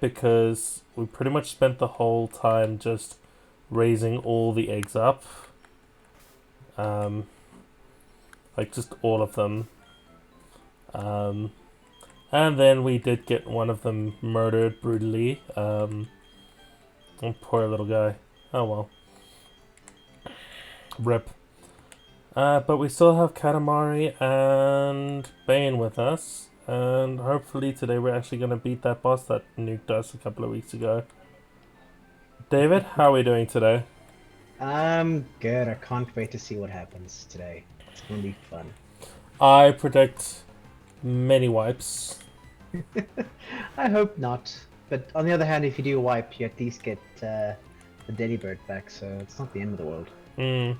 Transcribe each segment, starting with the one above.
because we pretty much spent the whole time just raising all the eggs up. Like just all of them. And then we did get one of them murdered brutally. Oh, poor little guy. Oh well. Rip. But we still have Katamari and Bane with us. And hopefully today we're actually going to beat that boss that nuked us a couple of weeks ago. David, how are we doing today? I'm good. I can't wait to see what happens today. It's gonna be fun. I predict many wipes. I hope not. But on the other hand, if you do wipe, you at least get the Delibird back, so it's not the end of the world. Hmm.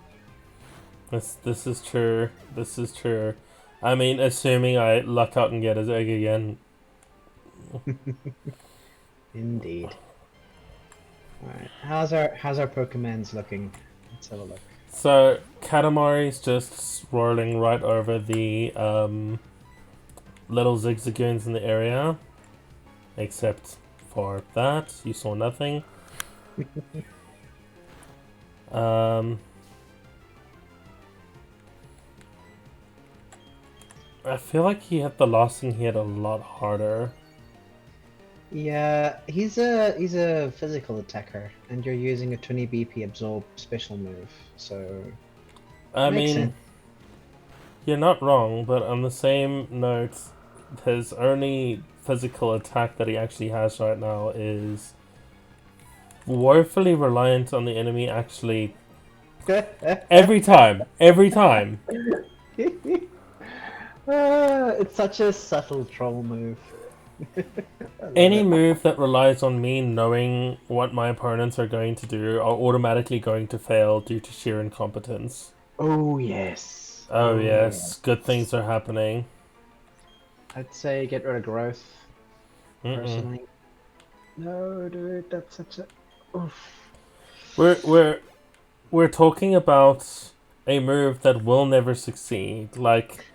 This is true. This is true. I mean, assuming I luck out and get his egg again. Indeed. Alright. How's our Pokemons looking? Let's have a look. So Katamari's just swirling right over the little zigzagoons in the area. Except for that, you saw nothing. I feel like he hit the last thing he hit a lot harder. Yeah, he's a physical attacker, and you're using a 20 BP absorb special move, so I makes mean, sense. you're not wrong, but on the same note, his only physical attack that he actually has right now is woefully reliant on the enemy actually every time. Every time. It's such a subtle troll move. I love Any it. move that relies on me knowing what my opponents are going to do are automatically going to fail due to sheer incompetence. Oh yes. Oh Oh yes, good yes. things are happening. I'd say get rid of growth, Mm-mm. personally. No, dude, that's such a. Oof. We're we're we're talking about a move that will never succeed. Like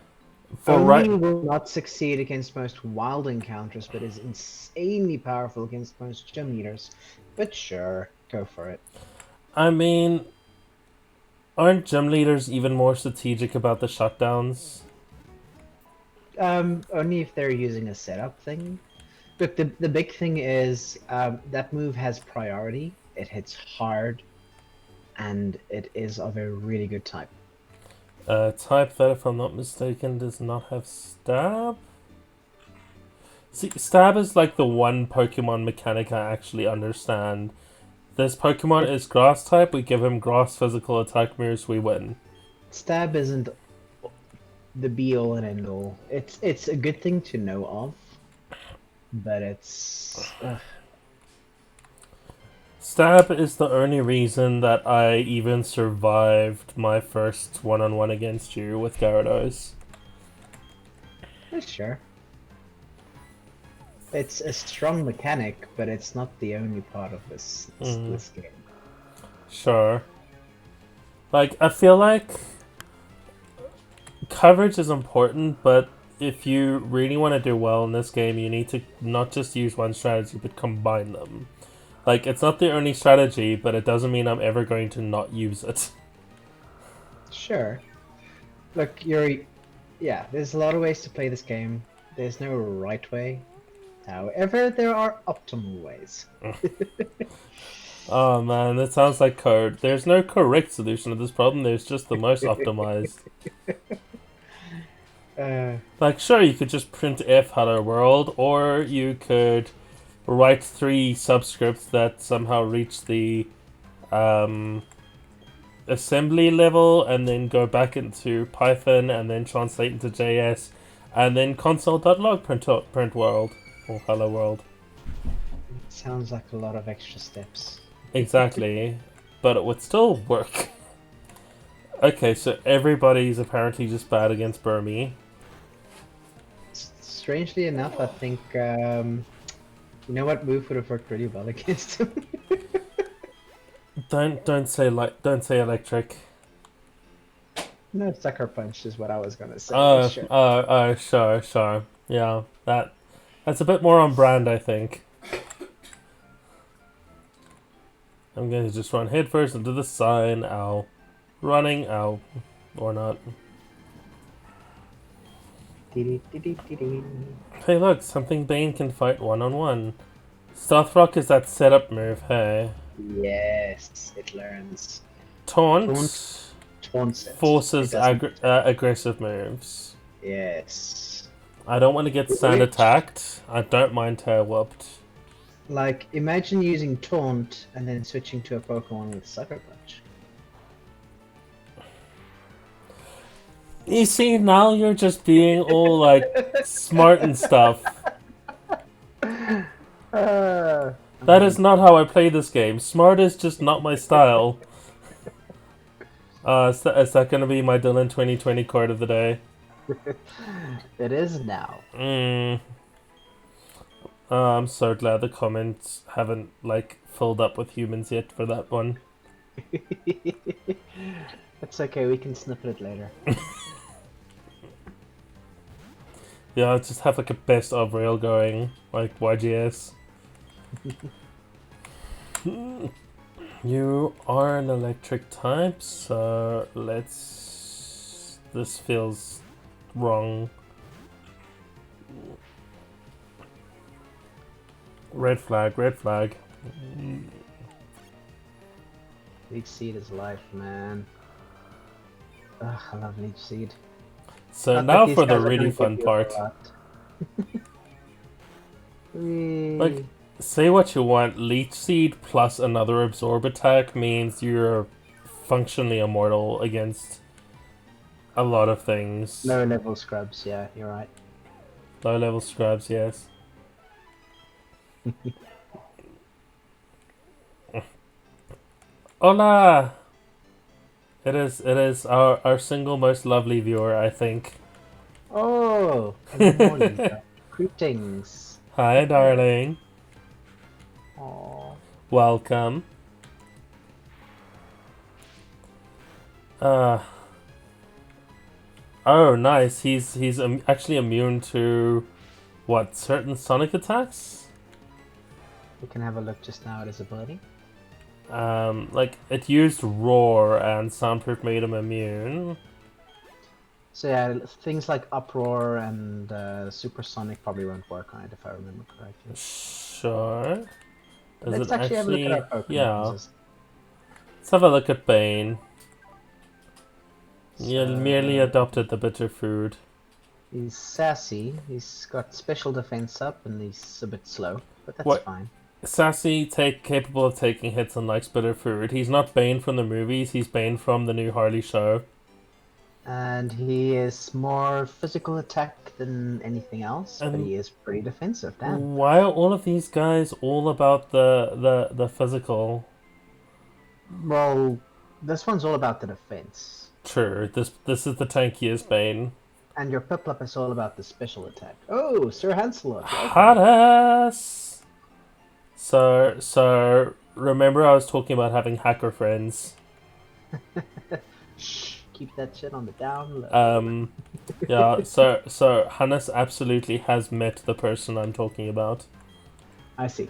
for Only right, will not succeed against most wild encounters, but is insanely powerful against most gym leaders. But sure, go for it. I mean, aren't gym leaders even more strategic about the shutdowns? Only if they're using a setup thing. Look, the big thing is that move has priority. It hits hard, and it is of a really good type. Type that, if I'm not mistaken, does not have stab. See, stab is like the one Pokemon mechanic I actually understand. This Pokemon It is grass type. We give him grass physical attack moves. We win. Stab isn't the be all and end all. It's a good thing to know of, but it's Stab is the only reason that I even survived my first one-on-one against you with Gyarados. sure. It's a strong mechanic, but it's not the only part of this this, Mm, this game. sure. Like, I feel like coverage is important, but if you really want to do well in this game, you need to not just use one strategy, but combine them. Like, it's not the only strategy, but it doesn't mean I'm ever going to not use it. Sure. Look, yeah, there's a lot of ways to play this game. There's no right way. However, there are optimal ways. Oh man, that sounds like code. There's no correct solution to this problem, there's just the most optimized. uh, Like, sure, you could just print F hello world, or you could write three subscripts that somehow reach the um, assembly level and then go back into Python and then translate into JS and then console.log print world or hello world. Sounds like a lot of extra steps. Exactly, but it would still work. Okay, so everybody's apparently just bad against Burmy. Strangely enough, I think you know what move would have worked really well against him. Don't say electric. No, sucker punch is what I was gonna say. Oh, Sure. oh, oh, sure, sure. Yeah, that's a bit more on brand, I think. I'm going to just run headfirst into the sign. Ow. Running. Ow. Or not. Hey, look. Something Bane can fight one-on-one. Stealth Rock is that setup move, hey? Yes, it learns. Taunt Taunts it. forces It doesn't. aggressive moves. Yes. I don't want to get stand Which, attacked. I don't mind tail whooped. like, imagine using Taunt and then switching to a Pokemon with Sucker Punch. You see, now you're just being all like smart and stuff. That is not how I play this game. Smart is just not my style. Is that gonna be my Dylan 2020 card of the day? It is now. I'm so glad the comments haven't like filled up with humans yet for that one. It's okay, we can snip it later. Yeah, I'll just have like a best of rail going, like YGS. You are an electric type, so let's... This feels wrong. Red flag, red flag. Leech Seed is life, man. Ugh, I love Leech Seed. So Not now that these for the guys are really gonna fun give you a part. lot. Like, say what you want, Leech Seed plus another absorb attack means you're functionally immortal against a lot of things. Lower level scrubs, yeah, you're right. Low level scrubs, yes. Hola! It is our single most lovely viewer, I think. Oh, good morning. Greetings. Hi, darling. Aww. Welcome. Oh, nice. He's actually immune to what, certain sonic attacks? We can have a look just now at his ability. Like it used roar and soundproof made him immune. So yeah, things like uproar and supersonic probably won't work on it if I remember correctly. Sure. Does Let's it actually have a look at our Pokemon. Yeah. Let's have a look at Bane. So, You merely adopted the bitter food. He's sassy. He's got special defense up, and he's a bit slow, but that's What? fine. Sassy, capable of taking hits and likes bitter food. He's not Bane from the movies. He's Bane from the new Harley show. And he is more physical attack than anything else, but he is pretty defensive. Damn. Why are all of these guys all about the physical? Well, this one's all about the defense. True. This is the tankiest Bane. And your Piplup is all about the special attack. Oh, Sir Hanselot. Hot ass! So remember I was talking about having hacker friends. Shh, keep that shit on the down low. Yeah, so Hannes absolutely has met the person I'm talking about. I see.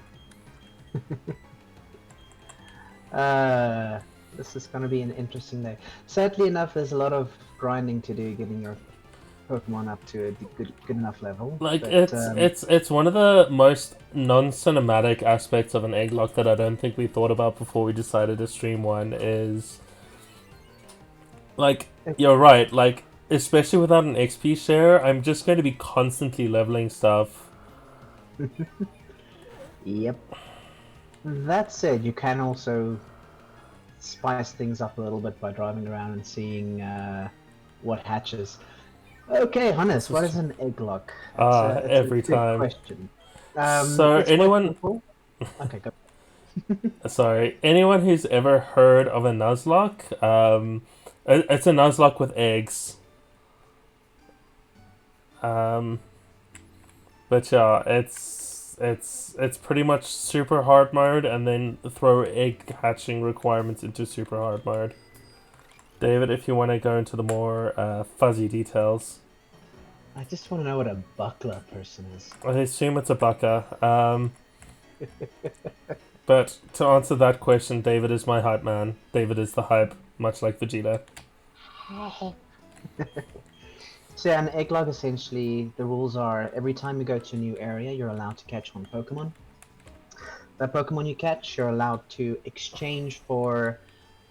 This is gonna be an interesting day. Sadly enough, there's a lot of grinding to do getting your Pokemon up to a good enough level. Like, but, it's one of the most non-cinematic aspects of an Egglocke that I don't think we thought about before we decided to stream one is... Like, you're right, like, especially without an XP share, I'm just going to be constantly leveling stuff. Yep. That said, you can also spice things up a little bit by driving around and seeing what hatches. Okay, Hannes, what is an Egglocke? It's every a good time. question. So anyone... Okay, go. Sorry, anyone who's ever heard of a Nuzlocke, it's a Nuzlocke with eggs. But yeah, it's pretty much super hard mode and then throw egg hatching requirements into super hard mode. David, if you want to go into the more fuzzy details. I just want to know what a buckler person is. I assume it's a bucka. But to answer that question, David is my hype man. David is the hype, much like Vegeta. So yeah, in Egglocke, essentially, the rules are every time you go to a new area, you're allowed to catch one Pokemon. That Pokemon you catch, you're allowed to exchange for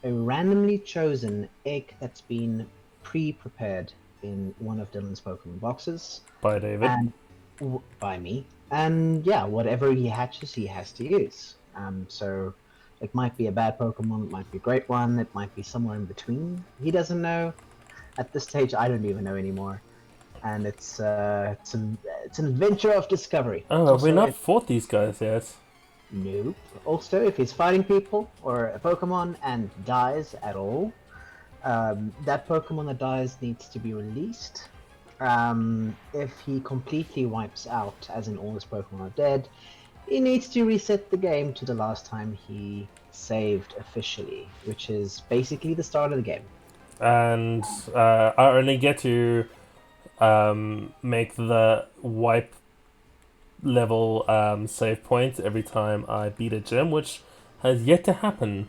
a randomly chosen egg that's been pre-prepared in one of Dylan's Pokemon boxes, Bye, David. and by me. And yeah, whatever he hatches, he has to use. So it might be a bad Pokemon, it might be a great one, it might be somewhere in between. He doesn't know. At this stage, I don't even know anymore. And it's an adventure of discovery. Oh, have we Also, not fought these guys yet? nope. Also, if he's fighting people or a Pokemon and dies at all, that Pokemon that dies needs to be released. If he completely wipes out, as in all his Pokemon are dead, he needs to reset the game to the last time he saved officially, which is basically the start of the game. And I only get to make the wipe level save points every time I beat a gym, which has yet to happen.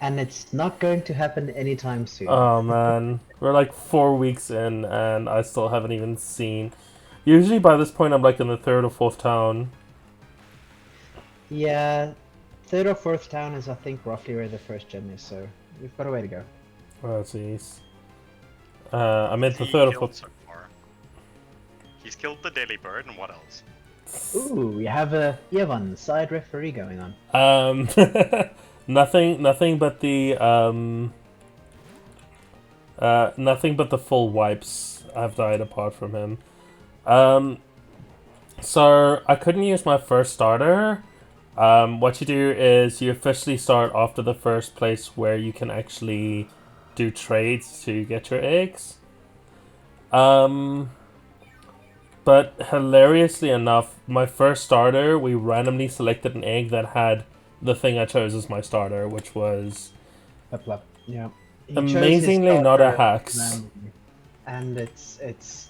And it's not going to happen anytime soon. Oh man, we're like 4 weeks in, and I still haven't even seen. Usually by this point, I'm like in the third or fourth town. Yeah, third or fourth town is, I think, roughly where the first gym is, so we've got a way to go. Oh jeez. I'm at the He third or killed fourth. so far. He's killed the daily bird, and what else? Ooh, we have a Yevon side referee going on. Nothing but the nothing but the full wipes have died apart from him. So I couldn't use my first starter. What you do is you officially start after the first place where you can actually do trades to get your eggs. But hilariously enough, my first starter, we randomly selected an egg that had the thing I chose as my starter, which was Peplup. Yeah. He amazingly not a Hax. randomly, and it's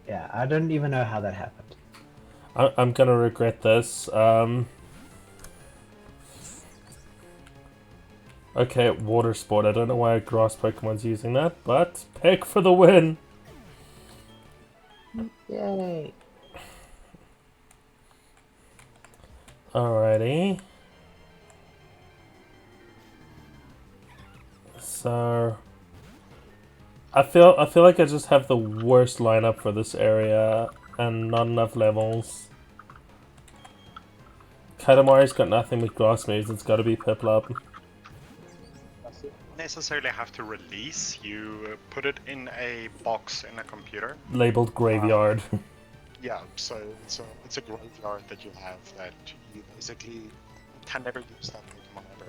yeah, I don't even know how that happened. I'm gonna regret this. Okay, water sport. I don't know why a grass Pokemon's using that, but pick for the win. Yay! Alrighty. So I feel like I just have the worst lineup for this area and not enough levels. Katamari's got nothing with grass moves. It's got to be Piplup. Necessarily have to release. You put it in a box in a computer. Labeled graveyard. Yeah, so it's a graveyard that you have that you basically can never use that Pokemon ever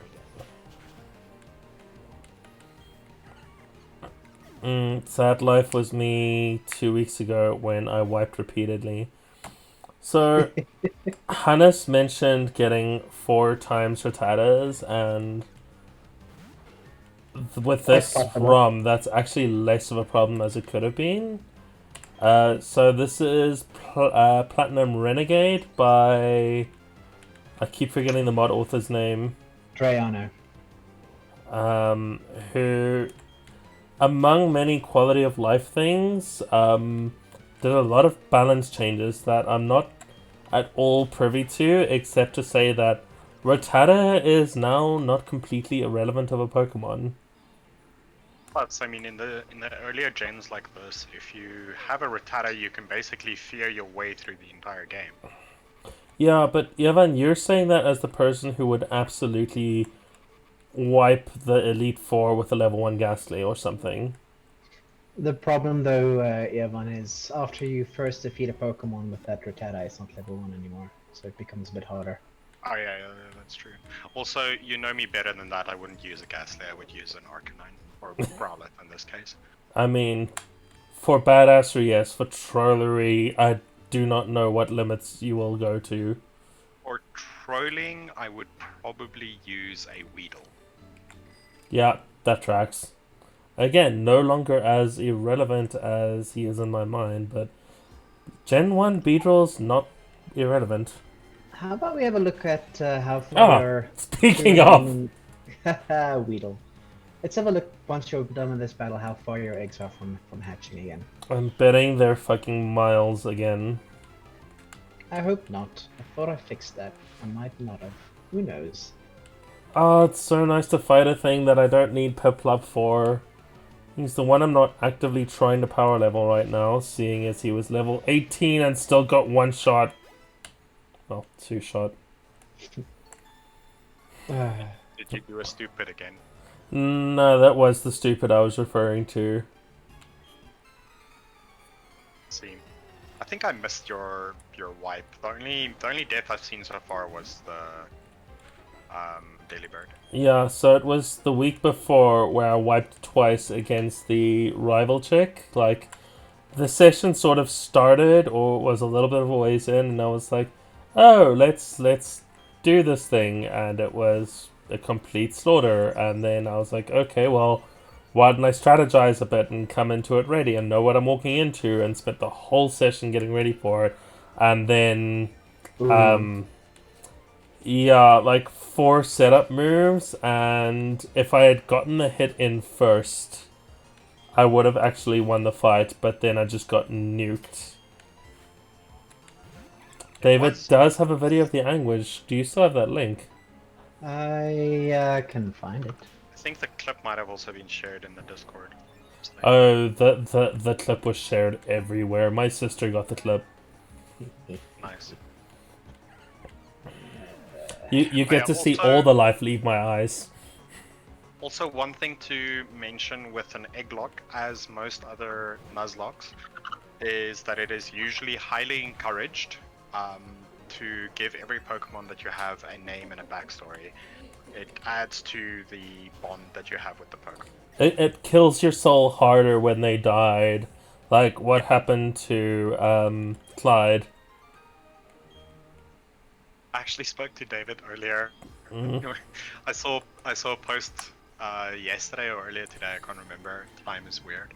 again. Sad life was me 2 weeks ago when I wiped repeatedly. So, Hannes mentioned getting 4 times Rattatas, and with this ROM, that's actually less of a problem as it could have been. So this is Platinum Renegade by... I keep forgetting the mod author's name. Drayano. Who, among many quality of life things, did a lot of balance changes that I'm not at all privy to, except to say that Rattata is now not completely irrelevant of a Pokemon. Plus, I mean, in the earlier gens like this, if you have a Rattata, you can basically fear your way through the entire game. Yeah, but Evan, you're saying that as the person who would absolutely wipe the Elite Four with a level 1 Ghastly or something. The problem, though, Yevon, is after you first defeat a Pokemon with that Rattata, it's not level 1 anymore, so it becomes a bit harder. Oh yeah, that's true. Also, you know me better than that. I wouldn't use a Ghastly. I would use an Arcanine or Growlithe in this case. I mean, for badassery, yes. For trollery, I do not know what limits you will go to. For trolling, I would probably use a Weedle. Yeah, that tracks. Again, no longer as irrelevant as he is in my mind, but Gen 1 Beedrill's not irrelevant. How about we have a look at how far you're speaking of, Weedle. Let's have a look once you're done with this battle. How far your eggs are from hatching again. I'm betting they're fucking miles again. I hope not. I thought I fixed that. I might not have. Who knows? Oh, it's so nice to fight a thing that I don't need Piplup for. He's the one I'm not actively trying to power level right now, seeing as he was level 18 and still got 1 shot. Well, 2 shot. Did you do a stupid again? No, that was the stupid I was referring to. See, I think I missed your wipe. The only death I've seen so far was the Daily Bird. Yeah, so it was the week before where I wiped twice against the rival chick. Like, the session sort of started or was a little bit of a ways in, and I was like, oh, let's do this thing, and it was a complete slaughter. And then I was like, okay, well, why didn't I strategize a bit and come into it ready and know what I'm walking into, and spent the whole session getting ready for it, and then yeah, like 4 setup moves, and if I had gotten the hit in first, I would have actually won the fight, but then I just got nuked. David does have a video of the anguish. Do you still have that link? I can find it. I think the clip might have also been shared in the Discord. Oh, the clip was shared everywhere. My sister got the clip. Nice. You get to see all the life leave my eyes. Also, one thing to mention with an Egglocke, as most other Nuzlockes, is that it is usually highly encouraged to give every Pokemon that you have a name and a backstory. It adds to the bond that you have with the Pokemon. It kills your soul harder when they died. Like what happened to Clyde. I actually spoke to David earlier. I saw a post yesterday or earlier today, I can't remember. Time is weird.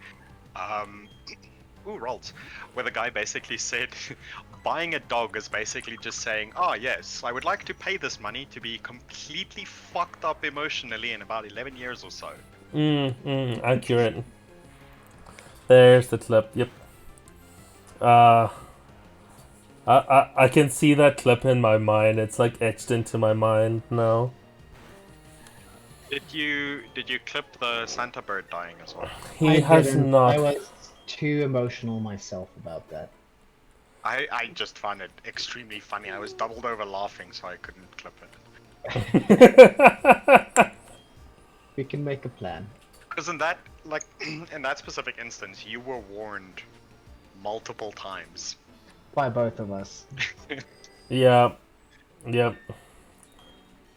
Ooh, rolls. Where the guy basically said, buying a dog is basically just saying, oh yes, I would like to pay this money to be completely fucked up emotionally in about 11 years or so. Accurate. There's the clip, yep. I can see that clip in my mind. It's like etched into my mind now. Did you clip the Santa Bird dying as well? He has not. I was too emotional myself about that. I just found it extremely funny. I was doubled over laughing, so I couldn't clip it. We can make a plan. Because in that, like, in that specific instance, you were warned multiple times. By both of us. Yeah. Yep.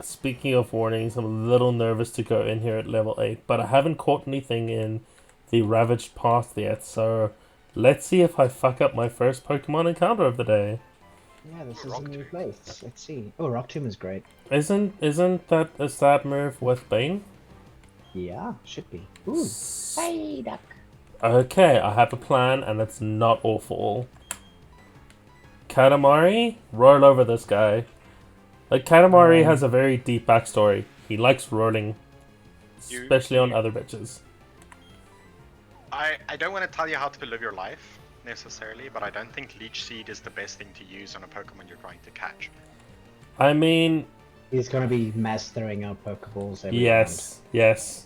Speaking of warnings, I'm a little nervous to go in here at level 8, but I haven't caught anything in the Ravaged Path yet, so let's see if I fuck up my first Pokemon encounter of the day. Yeah, this is a new place. Let's see. Oh, Rock Tomb is great. Isn't that a stab move with Bane? Yeah, should be. Ooh. Hey, duck. Okay, I have a plan, and it's not awful. Katamari, roll over this guy. Like, Katamari has a very deep backstory. He likes rolling, especially on other bitches. I don't want to tell you how to live your life, necessarily, but I don't think Leech Seed is the best thing to use on a Pokemon you're trying to catch. I mean... He's gonna be mass throwing out Pokeballs every Yes, yes.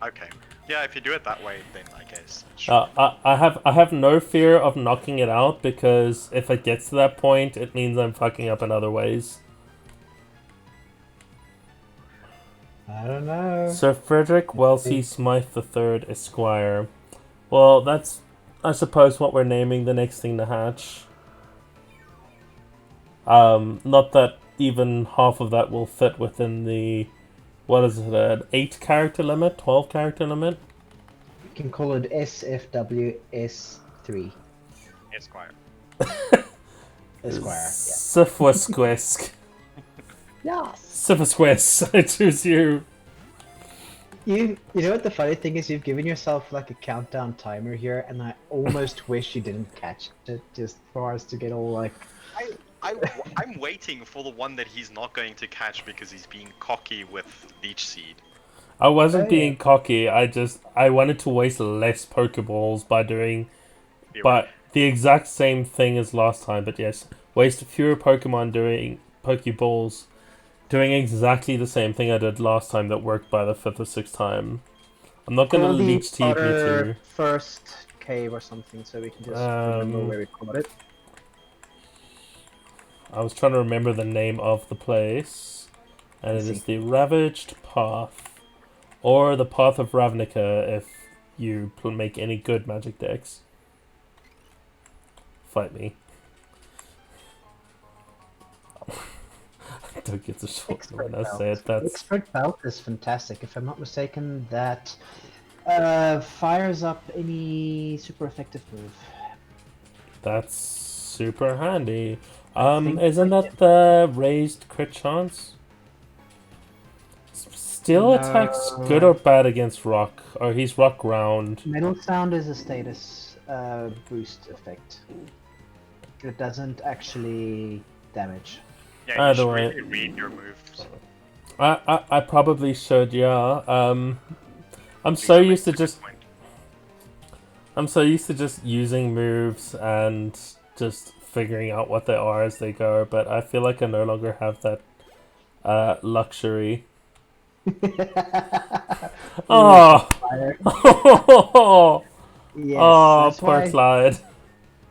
Okay. Yeah, if you do it that way, then I guess. I have no fear of knocking it out, because if it gets to that point, it means I'm fucking up in other ways. I don't know. Sir Frederick Wellesley Smythe III, Esquire. Well, that's, I suppose, what we're naming the next thing to hatch. Not that even half of that will fit within the, what is it, an 8 character limit, 12 character limit? You can call it SFWS3. Esquire. Esquire, Sifwisquisk. yeah. Sifwisquis, I choose you. You know what the funny thing is? You've given yourself like a countdown timer here, and I almost wish you didn't catch it, just for us to get all like I'm waiting for the one that he's not going to catch because he's being cocky with Leech Seed. I wasn't Oh, being yeah. cocky. I wanted to waste less Pokeballs by doing, You were- but the exact same thing as last time. But yes, waste fewer Pokemon doing Pokeballs, doing exactly the same thing I did last time that worked by the 5th or 6th time. I'm not gonna Call the leech TP other to. first cave or something, so we can just remember where we caught it. I was trying to remember the name of the place, and it Let's is see. the Ravaged Path, or the Path of Ravnica if you make any good magic decks. Fight me. Don't get the short when I say it. That's Expert Belt is fantastic. If I'm not mistaken, that fires up any super effective move. that's super handy. I think Isn't like that the raised crit chance? Steel attacks good or No. bad against rock? Or he's rock ground. Metal Sound is a status boost effect. It doesn't actually damage. Yeah, you Either should way. really read your moves. I probably should, yeah. I'm so Lisa used makes to a good just point. I'm so used to just using moves and just figuring out what they are as they go, but I feel like I no longer have that luxury. Oh, Fire. oh, Yes, that's poor why Clyde.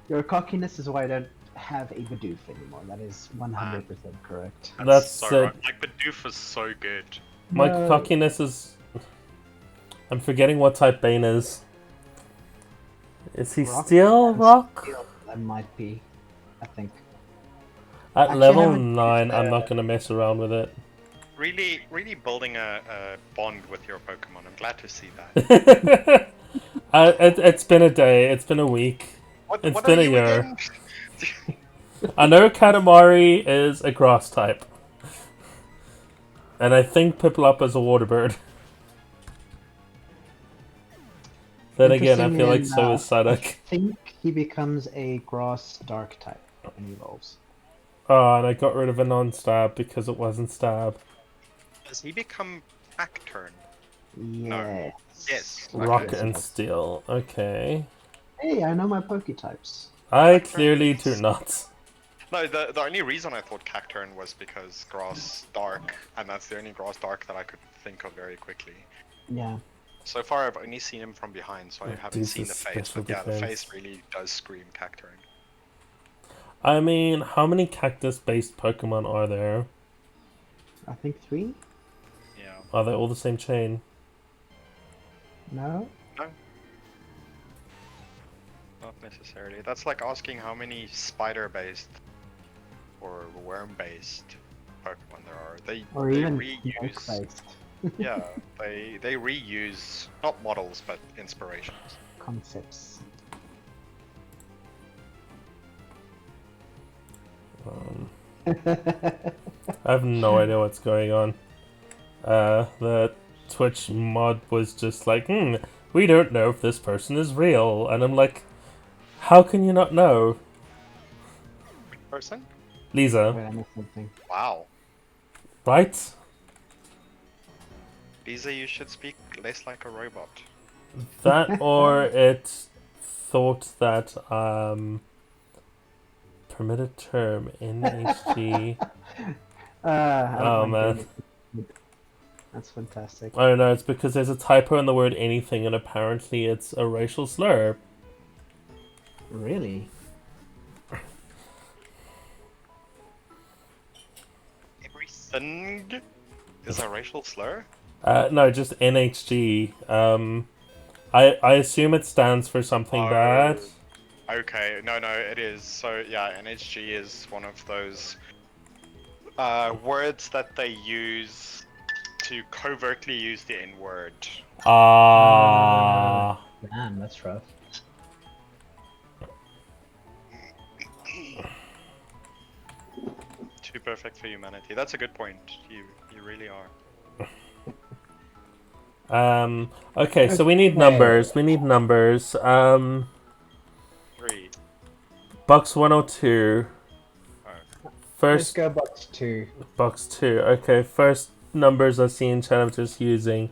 your cockiness is why I don't have a Bidoof anymore. That is 100% correct. That's so it. right. Like, Bidoof is so good. My No. cockiness is. I'm forgetting what type Bane is. Is he Rock still and rock? Steel, that might be, I think. At Actually, I level haven't 9, used, I'm not gonna mess around with it. Really building a bond with your Pokemon. I'm glad to see that. It's been a day. It's been a week. It's What are been a you year. again? I know Katamari is a grass type. And I think Piplup is a water bird. Then again, I feel like so is I Psyduck. think he becomes a grass dark type when he evolves. Oh, and I got rid of a non-stab because it wasn't stab. Does he become Cacturn? Yes. Yes. Rock Okay. and steel. Okay. Hey, I know my Poketypes. I Cacturn clearly is- do not. No, the only reason I thought Cacturn was because Grass Dark, and that's the only Grass Dark that I could think of very quickly. Yeah. So far, I've only seen him from behind, so I haven't This seen is the face. special But yeah, the defense. face really does scream Cacturn. I mean, how many cactus-based Pokemon are there? I think 3? Yeah. Are they all the same chain? No? Not necessarily. That's like asking how many spider-based or worm-based Pokemon there are. They Or they even reuse. snake-based Yeah, they reuse not models but inspirations. concepts. I have no idea what's going on. The Twitch mod was just like, we don't know if this person is real. And I'm like, how can you not know? Person? Lisa, Wait, I missed something. Wow. right? Lisa, you should speak less like a robot. That or it thought that, permitted term, NHG. I don't Oh mind man. doing it. That's fantastic. I don't know, it's because there's a typo in the word anything and apparently it's a racial slur. Really? Everything is a racial slur? No, just NHG. I assume it stands for something bad. Okay, no, it is. So yeah, NHG is one of those words that they use to covertly use the N word. Ah. Damn, that's rough. Too perfect for humanity. That's a good point. You really are. Okay, so we need numbers. We need numbers. 3. Bucks 102. Oh. Let's First go box 2. box 2. Okay, first numbers I see in chat. I'm just using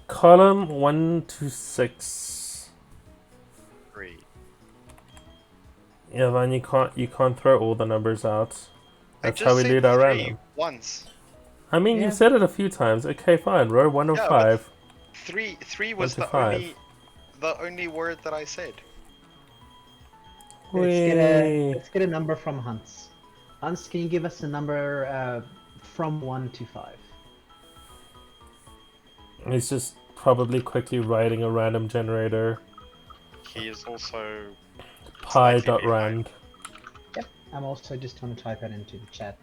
column 1 to 6. 3. Yeah, man, you can't throw all the numbers out. I That's just how we said lead our 3 random. once. I mean, Yeah. you've said it a few times. Okay, fine. Row 1 of Yeah, but 5. 3 1 was to the 5. only word that I said. Whee! Let's get a number from Hans. Hans, can you give us a number from 1 to 5? He's just probably quickly writing a random generator. He is also Pi.rand. Yep. I'm also just going to type it into the chat.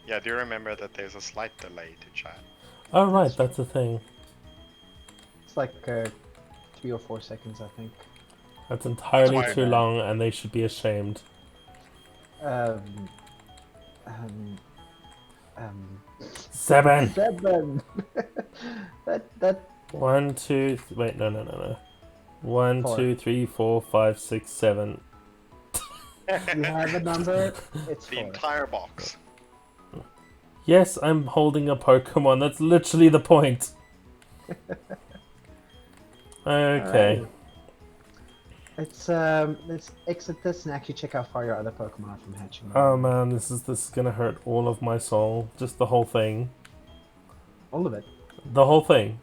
Yeah, do you remember that there's a slight delay to chat? Oh, right, that's the thing. It's like 3 or 4 seconds, I think. That's entirely That's too fine. long, and they should be ashamed. Um, um, 7! 7! that 1, 2, wait, no. 1, 4. 2, 3, 4, 5, 6, 7. You have a number, it's The 4. entire box. Yes, I'm holding a Pokemon. That's literally the point. Okay. Let's exit this and actually check how far your other Pokemon are from hatching. Oh man, this is gonna hurt all of my soul. Just the whole thing. All of it. The whole thing.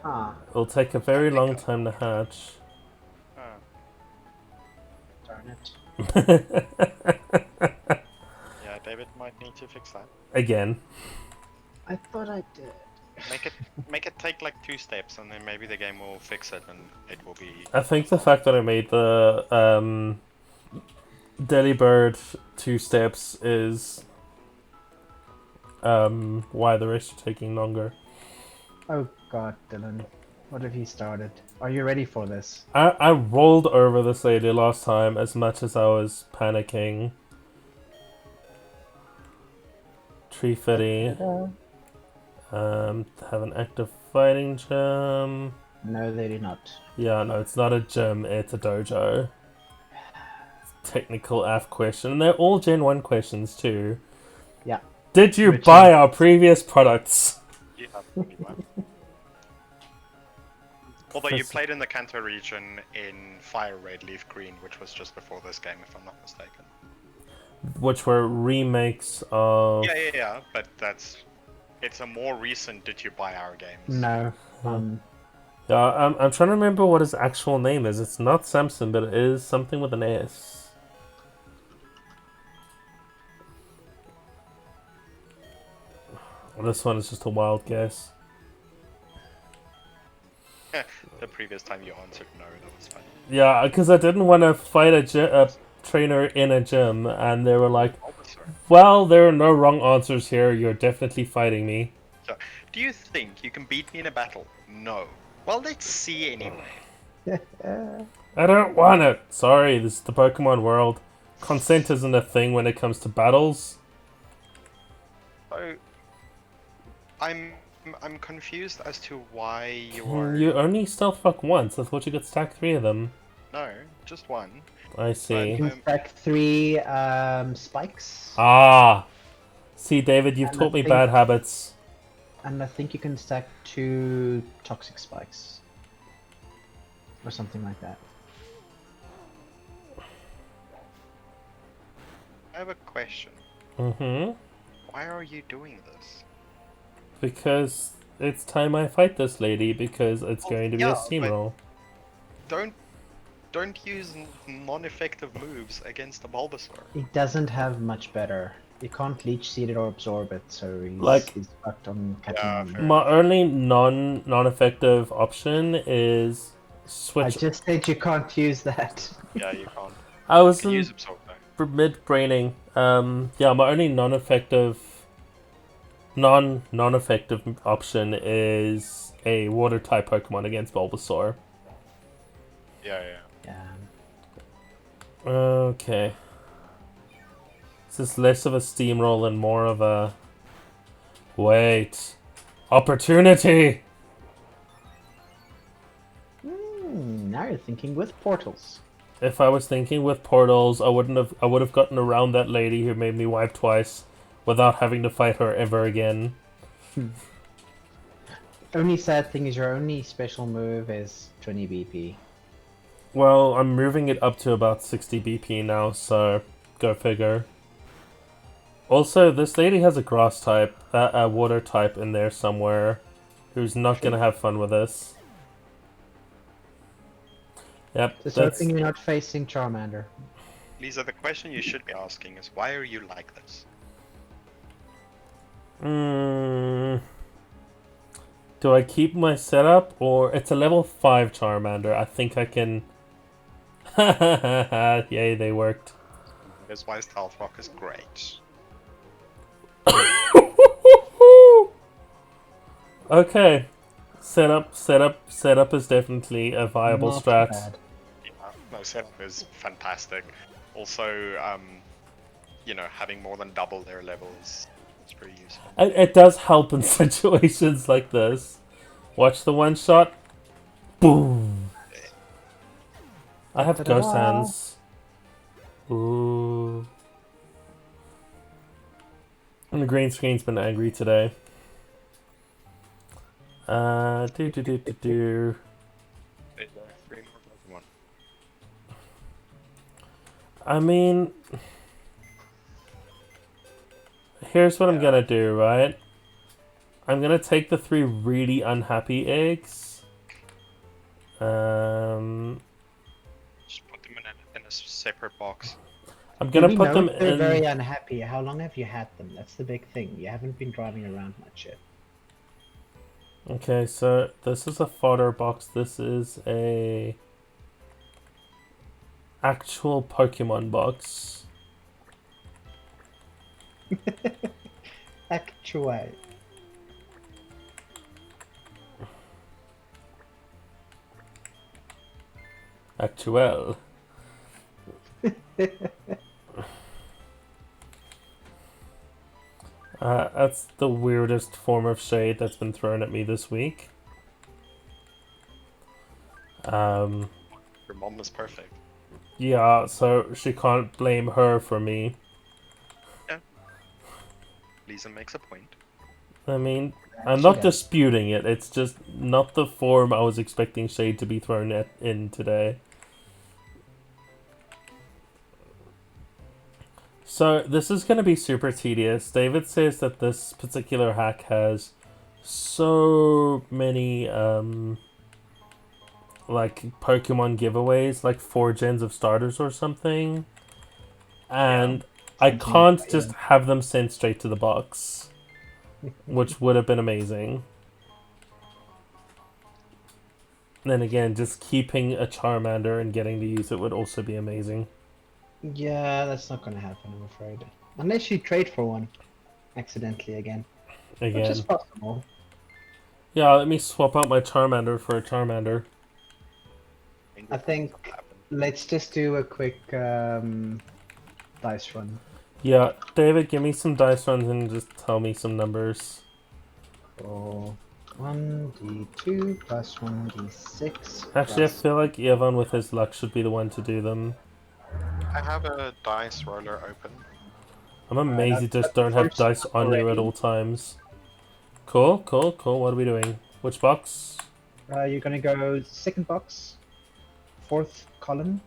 Huh. It'll take a very long time to hatch. Darn it. Yeah, David might need to fix that. Again. I thought I did. Make it take like 2 steps, and then maybe the game will fix it, and it will be. I think the fact that I made the Delibird 2 steps is why the rest are taking longer. Oh god, Dylan. What have you started? Are you ready for this? I rolled over this lady last time as much as I was panicking. Tree Fitty. Have an active fighting gym. No, they do not. Yeah, no, it's not a gym, it's a dojo. Technical AF question. And they're all Gen 1 questions too. Yeah. Did you Which buy is- our previous products? You have to be one. Although you played in the Kanto region in Fire Red, Leaf Green, which was just before this game, if I'm not mistaken. Which were remakes of... Yeah, but it's a more recent Did You Buy Our Games. No. Yeah, I'm trying to remember what his actual name is. It's not Samson, but it is something with an S. This one is just a wild guess. The previous time you answered no, that was fun. Yeah, because I didn't want to fight a trainer in a gym, and they were like, well, there are no wrong answers here, you're definitely fighting me. So, do you think you can beat me in a battle? No. Well, let's see anyway. I don't want it! Sorry, this is the Pokemon world. Consent isn't a thing when it comes to battles. So, I'm confused as to why you are... You only stealth fuck once. I thought you could stack 3 of them. No, just one. I see. You can stack 3 spikes. Ah! See, David, you've And taught I me think- bad habits. And I think you can stack 2 toxic spikes. Or something like that. I have a question. Mm-hmm. Why are you doing this? Because it's time I fight this lady, because it's Oh, going to be yeah, a steamroll. Don't use non-effective moves against the Bulbasaur. He doesn't have much better. You can't leech seed it or absorb it, so he's fucked on Katamari. fair. My only non-effective option is switch. I just said you can't use that. Yeah, you can't. I was You can use in Absorb though. mid-braining. Yeah, my only non-effective option is a water-type Pokemon against Bulbasaur. Yeah. Yeah. Okay. This is less of a steamroll and more of a... Wait. Opportunity! Now you're thinking with portals. If I was thinking with portals, I would have gotten around that lady who made me wipe twice without having to fight her ever again. Only sad thing is your only special move is 20 BP. Well, I'm moving it up to about 60 BP now, so go figure. Also, this lady has a grass type, a water type in there somewhere, who's not gonna have fun with this. Yep, Just that's... hoping you're not facing Charmander. Lisa, the question you should be asking is, why are you like this? Do I keep my setup, or... It's a level 5 Charmander, I think I can... Yay, they worked. That's why Stealth Rock is great. Okay. Setup is definitely a viable Not too strat. bad. Yeah, no, setup is fantastic. Also, you know, having more than double their level is pretty useful. It does help in situations like this. Watch the one shot. Boom. I have ghost hands. Ooh. And the green screen's been angry today. Do. There's 3 more Pokemon. I mean, here's what I'm gonna do, right? I'm gonna take the 3 really unhappy eggs. Just put them in a separate box. I'm gonna Do we put know them if they're in. very unhappy? How long have you had them? That's the big thing. You haven't been driving around much yet. Okay, so this is a fodder box. This is a actual Pokemon box. Actuate. Actual. That's the weirdest form of shade that's been thrown at me this week. Your mom was perfect. Yeah, so she can't blame her for me. Lisa makes a point. I mean, I'm She not does. disputing it. It's just not the form I was expecting shade to be thrown in today. So this is going to be super tedious. David says that this particular hack has so many like Pokemon giveaways, like 4 gens of starters or something, and I Something can't like just that. have them sent straight to the box, which would have been amazing. Then again, just keeping a Charmander and getting to use it would also be amazing. Yeah, that's not gonna happen, I'm afraid. Unless you trade for one accidentally again. Which is Again. possible. Yeah, let me swap out my Charmander for a Charmander. I think let's just do a quick dice run. Yeah, David, give me some dice runs and just tell me some numbers. So 1d2 plus 1d6. Actually, I plus... feel like Evan with his luck should be the one to do them. I have a dice roller open. I'm amazed you I've just got the don't have first dice on you at already. all times. Cool. What are we doing? Which box? You're gonna go second box, fourth column,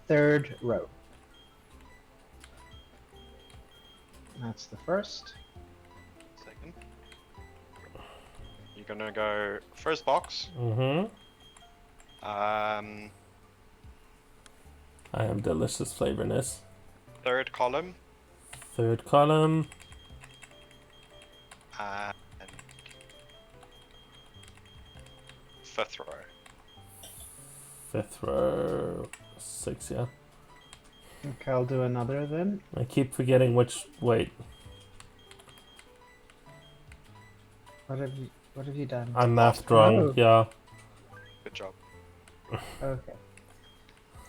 third row. That's the first. Second. You're gonna go first box. Mm-hmm. Um, I am delicious flavorness. third column. Third column. And fifth row. Fifth row. 6, yeah. Okay, I'll do another then. I keep forgetting which... Wait. What have you done? I'm mathed wrong, Oh. yeah. Good job. Okay.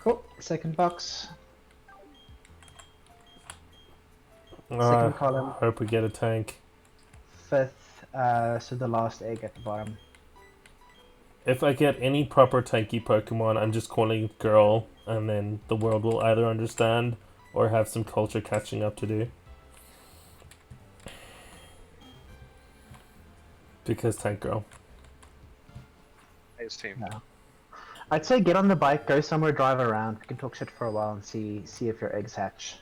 Cool. Second box. Second column. Hope we get a tank. Fifth. So the last egg at the bottom. if I get any proper tanky Pokemon, I'm just calling it girl, and then the world will either understand or have some culture catching up to do. Because tank girl. I assume. No. I'd say get on the bike, go somewhere, drive around. We can talk shit for a while and see if your eggs hatch.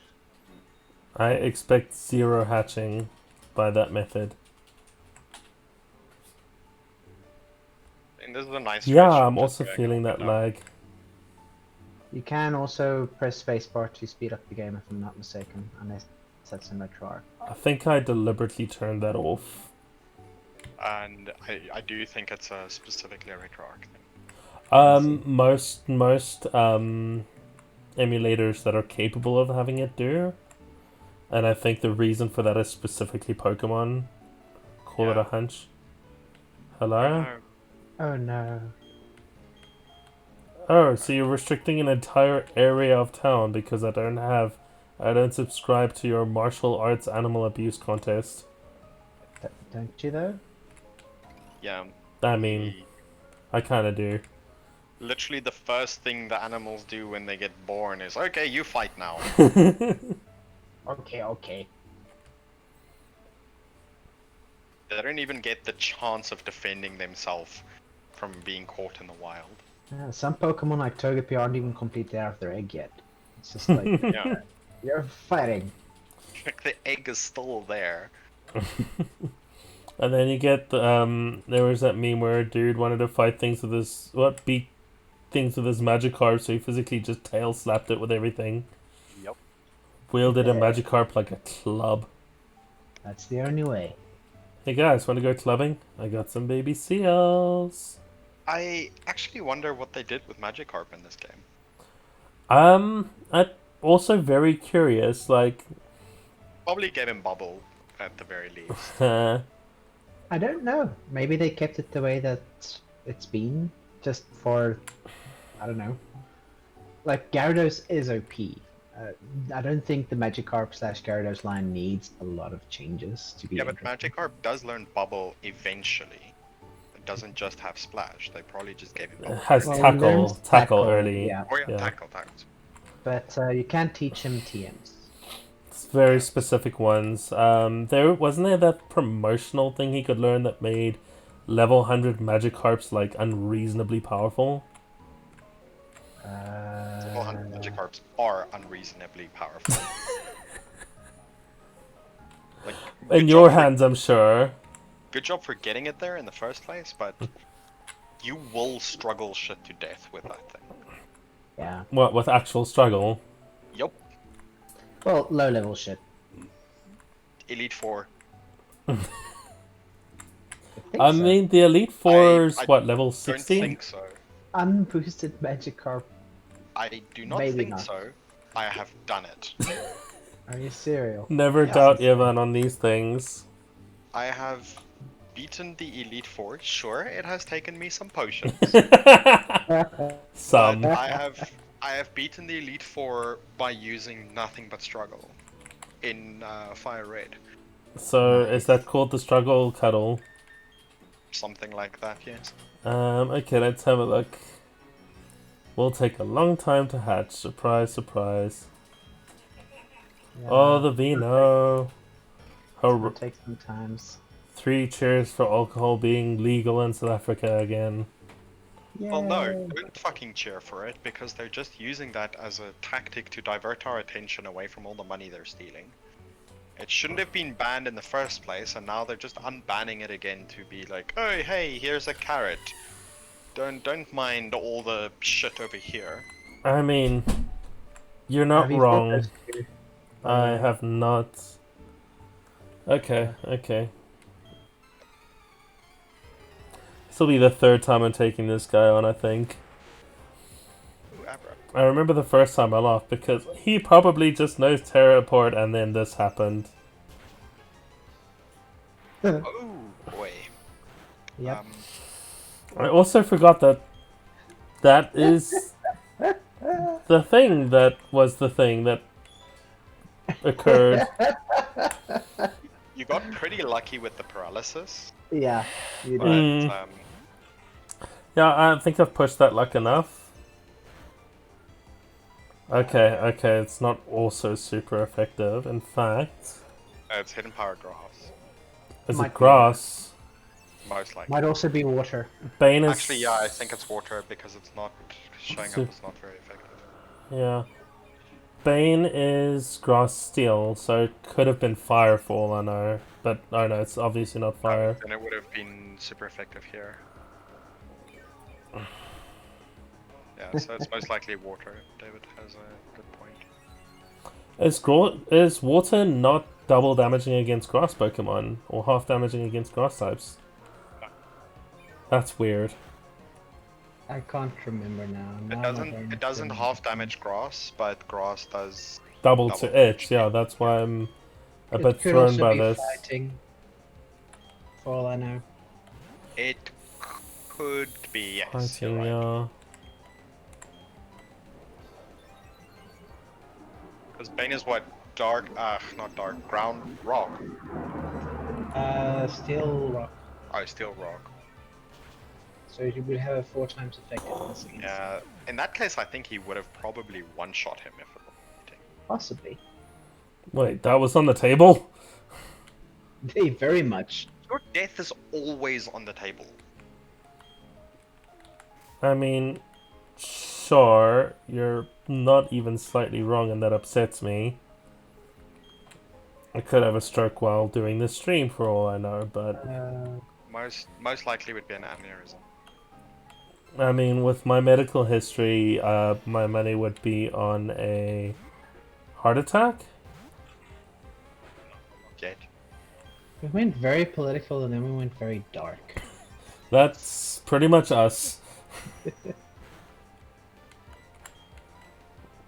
I expect 0 hatching by that method. And this is a nice. Yeah, stretch of I'm just also going feeling up that and down. lag. You can also press spacebar to speed up the game, if I'm not mistaken, unless that's in RetroArch. I think I deliberately turned that off. And I do think it's a specifically a RetroArch thing. Most emulators that are capable of having it do, and I think the reason for that is specifically Pokemon. Call it a Yeah. hunch. Oh, Hello? no. Oh no. Oh, so you're restricting an entire area of town because I don't subscribe to your martial arts animal abuse contest. Don't you though? Yeah. I mean, the- I kinda do. Literally the first thing the animals do when they get born is, okay, you fight now. Okay. They don't even get the chance of defending themselves from being caught in the wild. Some Pokemon like Togepi aren't even completely out of their egg yet. It's just like, Yeah. you're fighting. Like the egg is still there. And then you get there was that meme where a dude wanted to fight things with his beat things with his Magikarp, so he physically just tail slapped it with everything. Yep. Wielded a Magikarp like a club. That's the only way. Hey guys, want to go clubbing? I got some baby seals. I actually wonder what they did with Magikarp in this game. I'm also very curious. Like, Probably gave him Bubble at the very least. I don't know. Maybe they kept it the way that it's been, just for, I don't know. Like, Gyarados is OP. I don't think the Magikarp / Gyarados line needs a lot of changes to be Yeah, but interesting. Magikarp does learn Bubble eventually. It doesn't just have Splash. They probably just gave him it Bubble. has Well, tackle there's tackle, early. yeah. Oh yeah, Yeah. tackle. But you can't teach him TMs. It's very specific ones. There wasn't there that promotional thing he could learn that made level 100 Magikarps like unreasonably powerful. Level 100 Magikarps are unreasonably powerful. Like, In good your job for- hands, I'm sure. Good job for getting it there in the first place, but you will struggle shit to death with that thing. Yeah. What with actual struggle? Yup. Well, low level shit. Elite Four. I mean, the Elite Four's I what, level Don't 60? think so. Unboosted Magikarp. I do not Maybe think not. so. I have done it. Are you serial? Never Yeah. doubt Ivan on these things. I have beaten the Elite Four. Sure, it has taken me some potions. Some. But I have beaten the Elite Four by using nothing but struggle in Fire Red. So, is that called the struggle cuddle? Something like that, yes. Okay, let's have a look. Will take a long time to hatch. Surprise, surprise. Yeah, Oh, the vino. it'll take some times. 3 cheers for alcohol being legal in South Africa again. Well, no, don't fucking cheer for it, because they're just using that as a tactic to divert our attention away from all the money they're stealing. It shouldn't have been banned in the first place, and now they're just unbanning it again to be like, oh, hey, here's a carrot. Don't mind all the shit over here. I mean, you're not Have you wrong. focused here? I have not. Okay. This will be the 3rd time I'm taking this guy on, I think. Ooh, Abra. I remember the first time I lost because he probably just knows teleport and then this happened. Oh, boy. Yep. I also forgot that is the thing that was the thing that occurred. You got pretty lucky with the paralysis, Yeah, you but did. Yeah, I think I've pushed that luck enough. Okay, okay, it's not also super effective. In fact, It's hidden power grass, is Might it be water. grass? most likely. Might also be water. Bane is... Actually, yeah, I think it's water because it's not showing up Sup- as not very effective. Yeah. Bane is grass steel, so it could have been fire for all I know. But, oh no, it's obviously not fire. Then it would have been super effective here. Yeah, so it's most likely water. David has a good point. Is water not double damaging against grass Pokemon? Or half damaging against grass types? No. That's weird. I can't remember now. It doesn't half damage grass, but grass does Double double to damage. it, yeah, that's why I'm a It bit could thrown also by be this. fighting. For all I know. It could be, yes, you're Fighting, right. yeah. Because Bane is what? Dark, not dark, ground, rock. Steel rock. Oh, steel rock. So you would have a 4 times effectiveness against Yeah, in that case, I think he would have probably one-shot him if it was fighting. possibly. Wait, that was on the table? They very much. Your death is always on the table. I mean, sure, you're not even slightly wrong and that upsets me. I could have a stroke while doing this stream for all I know, but... Most likely would be an aneurysm. I mean, with my medical history, my money would be on a heart attack? Not yet. We went very political and then we went very dark. That's pretty much us.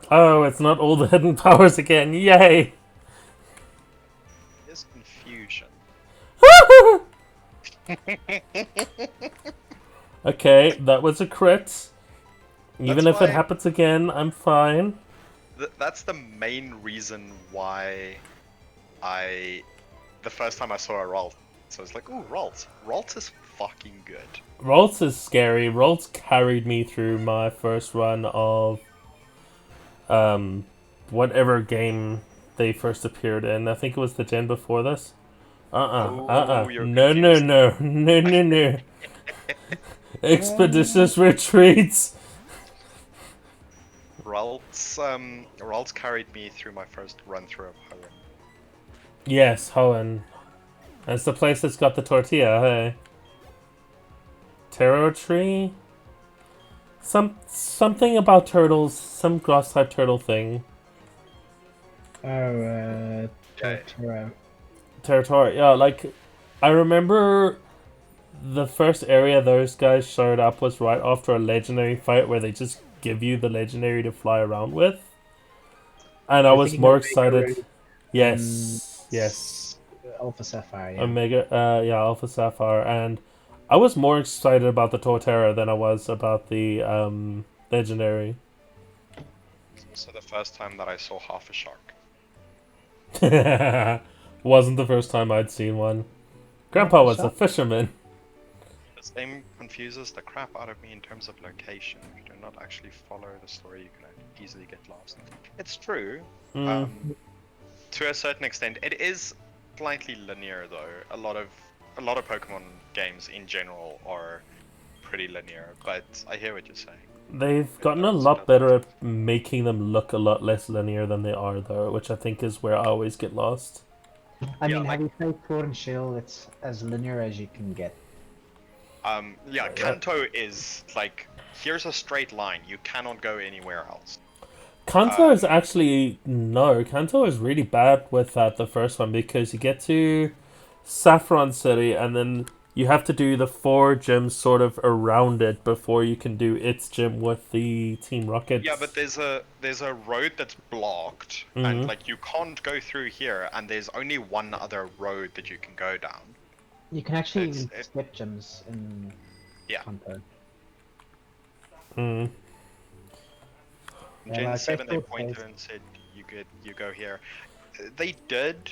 Oh, it's not all the hidden powers again, yay! There's confusion. Okay, that was a crit. Even That's if it why- happens again, I'm fine. That's the main reason why the first time I saw a Ralt, so I was like, ooh, Ralt. Ralt is fucking good. Ralts is scary. Ralts carried me through my first run of whatever game they first appeared in. I think it was the gen before this. You're No, confused. no. Expeditious retreats. Ralts carried me through my first run through of Hoenn. Yes, Hoenn. That's the place that's got the tortilla, hey? Taro tree? Something about turtles, some grass type turtle thing. Oh, Totoro. Territory, yeah, like, I remember the first area those guys showed up was right after a legendary fight where they just give you the legendary to fly around with. And I was more excited. Yes. Alpha Sapphire, yeah. Omega, yeah, Alpha Sapphire, and I was more excited about the Torterra than I was about the legendary. It's also the first time that I saw half a shark. Wasn't the first time I'd seen one. Grandpa was a fisherman. This game confuses the crap out of me in terms of location. If you do not actually follow the story, you can easily get lost. It's true. To a certain extent, it is slightly linear though. A lot of Pokemon games in general are pretty linear, but I hear what you're saying. They've gotten a lot better at making them look a lot less linear than they are though, which I think is where I always get lost. I mean, have you played Sword and Shield? It's as linear as you can get. Yeah, Kanto is like, here's a straight line. You cannot go anywhere else. Kanto is actually... No, Kanto is really bad with that, the first one, because you get to Saffron City and then you have to do the 4 gyms sort of around it before you can do its gym with the Team Rocket. Yeah, but there's a road that's blocked, and like you can't go through here, and there's only one other road that you can go down. You can actually even skip gyms in Kanto. Gen 7 they pointed and said you go here. They did.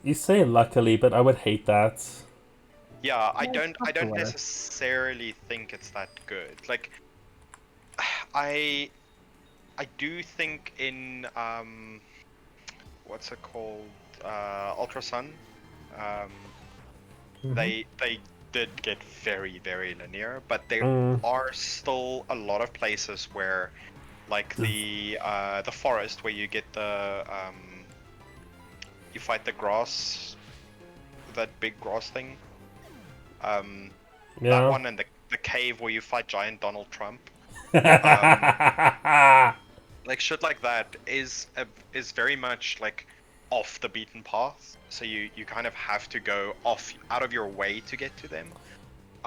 You say luckily, but I would hate that. Yeah, I Yeah, don't it's I don't not the necessarily think it's that good. Like I I do think in what's it called? Ultra Sun. Um they did get very, very linear, but there Mm. are still a lot of places where like the forest where you get the you fight the grass, that big grass thing. Um, that Yeah. one and the cave where you fight giant Donald Trump. Yeah. Like shit like that is very much like off the beaten path. So you kind of have to go off out of your way to get to them.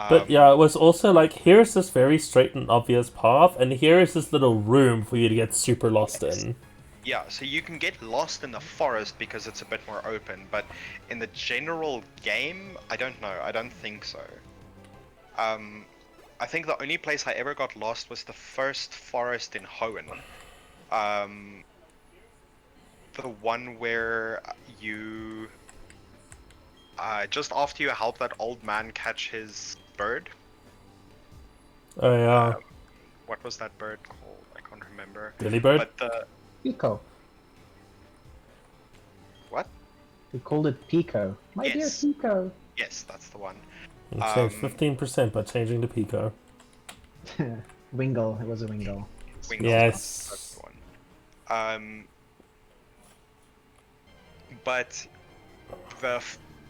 But yeah, Um, it was also like, here's this very straight and obvious path, and here is this little room for you to get super lost yes. in. Yeah, so you can get lost in the forest because it's a bit more open, but in the general game, I don't know. I don't think so. Um, I think the only place I ever got lost was the first forest in Hoenn. Um, the one where you just after you help that old man catch his bird. Oh yeah, Um, what was that bird called? I can't remember. Billy Bird. But the Pico. what? We called it Pico. My dear Yes, Pico. yes, that's the one. You saved 15% by changing to Pico. Wingle. It was a Wingle. Wingle, that's Yes. the one. But the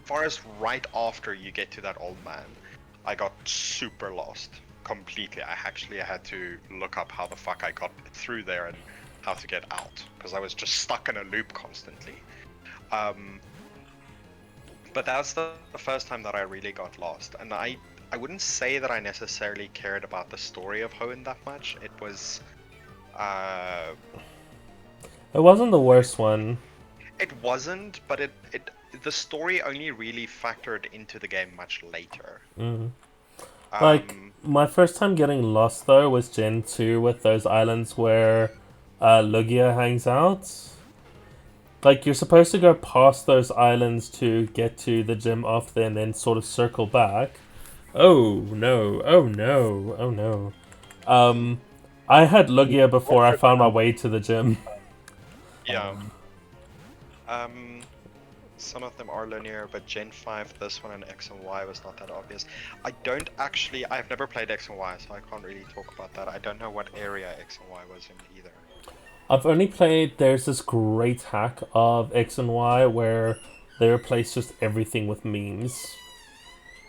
forest right after you get to that old man, I got super lost completely. I had to look up how the fuck I got through there and how to get out because I was just stuck in a loop constantly. But that's the first time that I really got lost, and I wouldn't say that I necessarily cared about the story of Hoenn that much. It was It wasn't the worst one. it wasn't, but it the story only really factored into the game much later. Like, Um, my first time getting lost, though, was Gen 2 with those islands where Lugia hangs out. Like, you're supposed to go past those islands to get to the gym off there and then sort of circle back. Oh, no. Oh, no. Oh, no. I had Lugia before I found my way to the gym. yeah. Some of them are linear, but Gen 5, this one, and X and Y was not that obvious. I've never played X and Y, so I can't really talk about that. I don't know what area X and Y was in either. I've only played, there's this great hack of X and Y where they replace just everything with memes.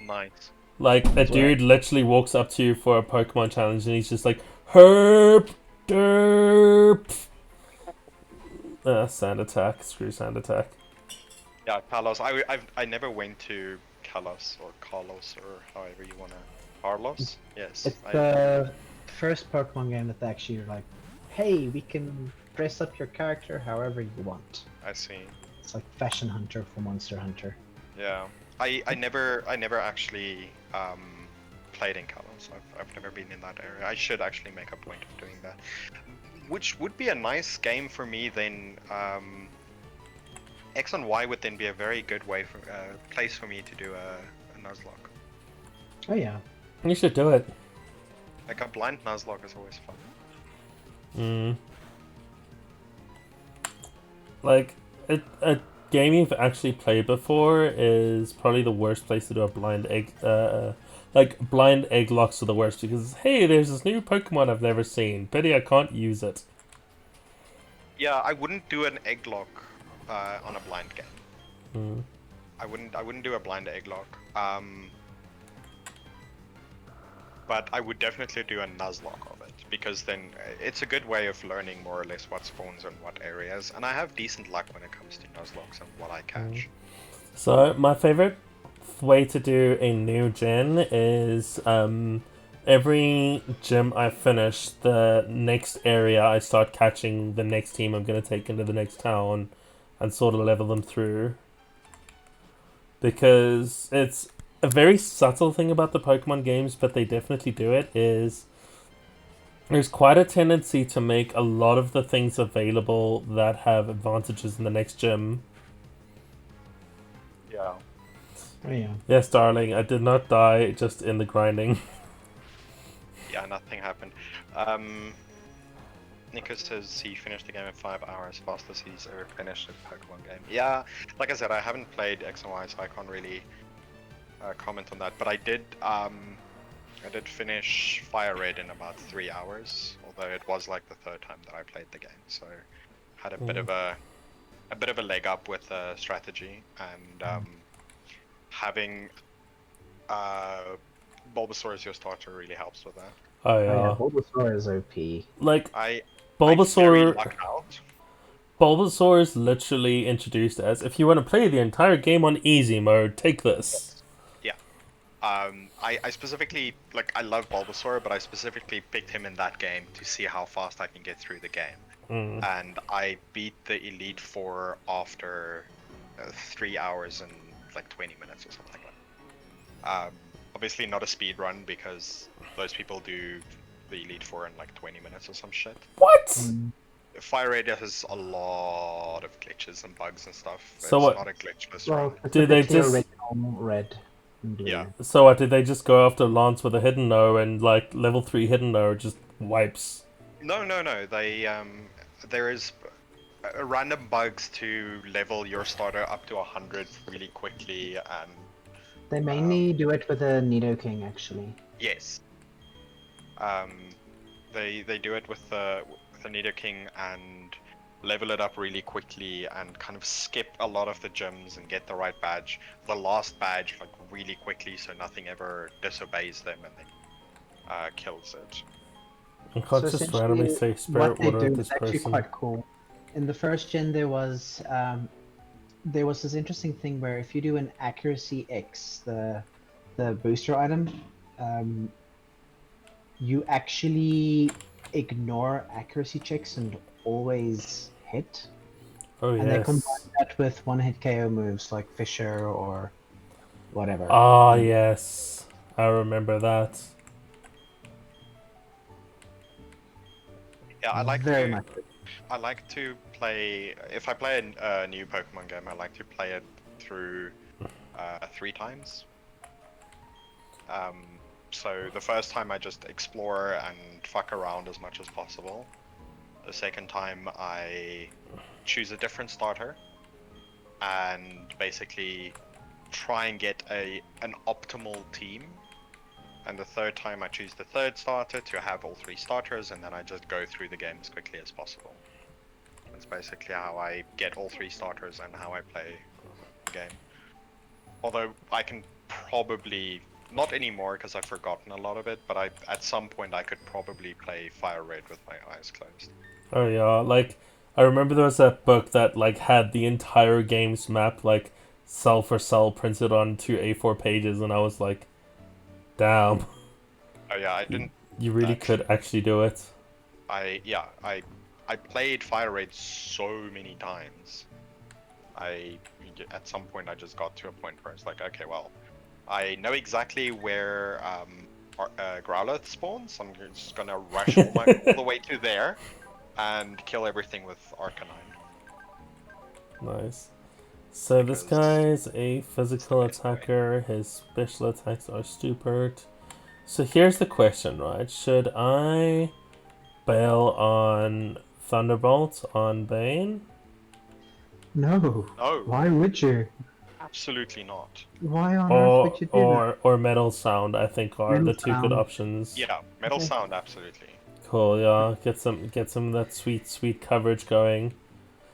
Nice. Like, a dude literally walks up to you for a Pokemon challenge and he's just like, Herp, derp. Sand attack. Screw sand attack. Yeah, Kalos. I never went to Kalos or Carlos or however you wanna. Carlos? Yes. It's the first Pokemon game that actually like, hey, we can dress up your character however you want. I see. It's like Fashion Hunter for Monster Hunter. Yeah. I never actually played in Kalos. I've never been in that area. I should actually make a point of doing that. Which would be a nice game for me then. X and Y would then be a very good way for place for me to do a Nuzlocke. Oh yeah. You should do it. Like a blind Nuzlocke is always fun. Like, a game you've actually played before is probably the worst place to do a blind egg. Like, blind Egglocks are the worst because, hey, there's this new Pokemon I've never seen. Pity I can't use it. Yeah, I wouldn't do an Egglocke on a blind game. I wouldn't do a blind Egglocke. But I would definitely do a Nuzlocke of it because then it's a good way of learning more or less what spawns in what areas, and I have decent luck when it comes to Nuzlocks and what I catch. So, my favorite way to do a new gen is every gym I finish, the next area I start catching the next team I'm going to take into the next town and sort of level them through. Because it's a very subtle thing about the Pokemon games, but they definitely do it, is there's quite a tendency to make a lot of the things available that have advantages in the next gym. Yeah. Oh yeah. Yes, darling, I did not die, just in the grinding. Yeah, nothing happened. Nico says he finished the game in 5 hours, fastest he's ever finished a Pokemon game. Yeah, like I said, I haven't played X and Y, so I can't really comment on that. But I did finish Fire Red in about 3 hours, although it was like the third time that I played the game, so had a bit of a leg up with strategy, and having Bulbasaur as your starter really helps with that. Oh Oh yeah, yeah. Bulbasaur is OP. Like, I very Bulbasaur... lucked out. Bulbasaur is literally introduced as, if you want to play the entire game on easy mode, take this. Yeah. I specifically, like, I love Bulbasaur, but I specifically picked him in that game to see how fast I can get through the game. And I beat the Elite Four after 3 hours and like 20 minutes or something like that. Obviously not a speed run, because those people do the Elite Four in like 20 minutes or some shit. What? Fire Red has a lot of glitches and bugs and stuff. So it's what- not a glitchless Well, run. Do they specifically just- original red and blue. Yeah. So what, did they just go after Lance with a hidden no, and like level 3 hidden no just wipes? No. They there is random bugs to level your starter up to 100 really quickly, and They mainly do it with a Nidoking, actually. yes, they do it with the Nidoking and level it up really quickly and kind of skip a lot of the gyms and get the right badge, the last badge, like really quickly, so nothing ever disobeys them and then kills it. I can't So just randomly essentially, say Spirit what they Water do at is this actually person. quite cool. In the first gen, there was this interesting thing where if you do an accuracy X, the booster item, you actually ignore accuracy checks and always hit. Oh And they combine yes. that with one-hit KO moves like Fisher or whatever. Ah yes. I remember that. Yeah, I like Very to. much. I like to play. If I play a new Pokemon game, I like to play it through 3 times. So the first time I just explore and fuck around as much as possible. The second time I choose a different starter and basically try and get an optimal team. And the third time I choose the third starter to have all 3 starters, and then I just go through the game as quickly as possible. That's basically how I get all 3 starters and how I play the game. Although I can probably, not anymore because I've forgotten a lot of it, but at some point I could probably play Fire Red with my eyes closed. Oh yeah, like I remember there was that book that like had the entire game's map like cell for cell printed on 2 A4 pages, and I was like, damn. Oh yeah, I didn't. You really could actually do it. I played Fire Red so many times. At some point I just got to a point where it's like, okay, well, I know exactly where Growlithe spawns. I'm just gonna rush all the way to there and kill everything with Arcanine. Nice. So this Because guy's a physical best way. attacker. His special attacks are stupid. So here's the question, right? Should I bail on Thunderbolt on Bane? No. No, Why would you? absolutely not. Why on earth would you do that? Or Metal Sound, I think are Metal the 2 good Sound. options. Yeah, Metal Okay. Sound, absolutely. Cool, yeah. Get some of that sweet coverage going.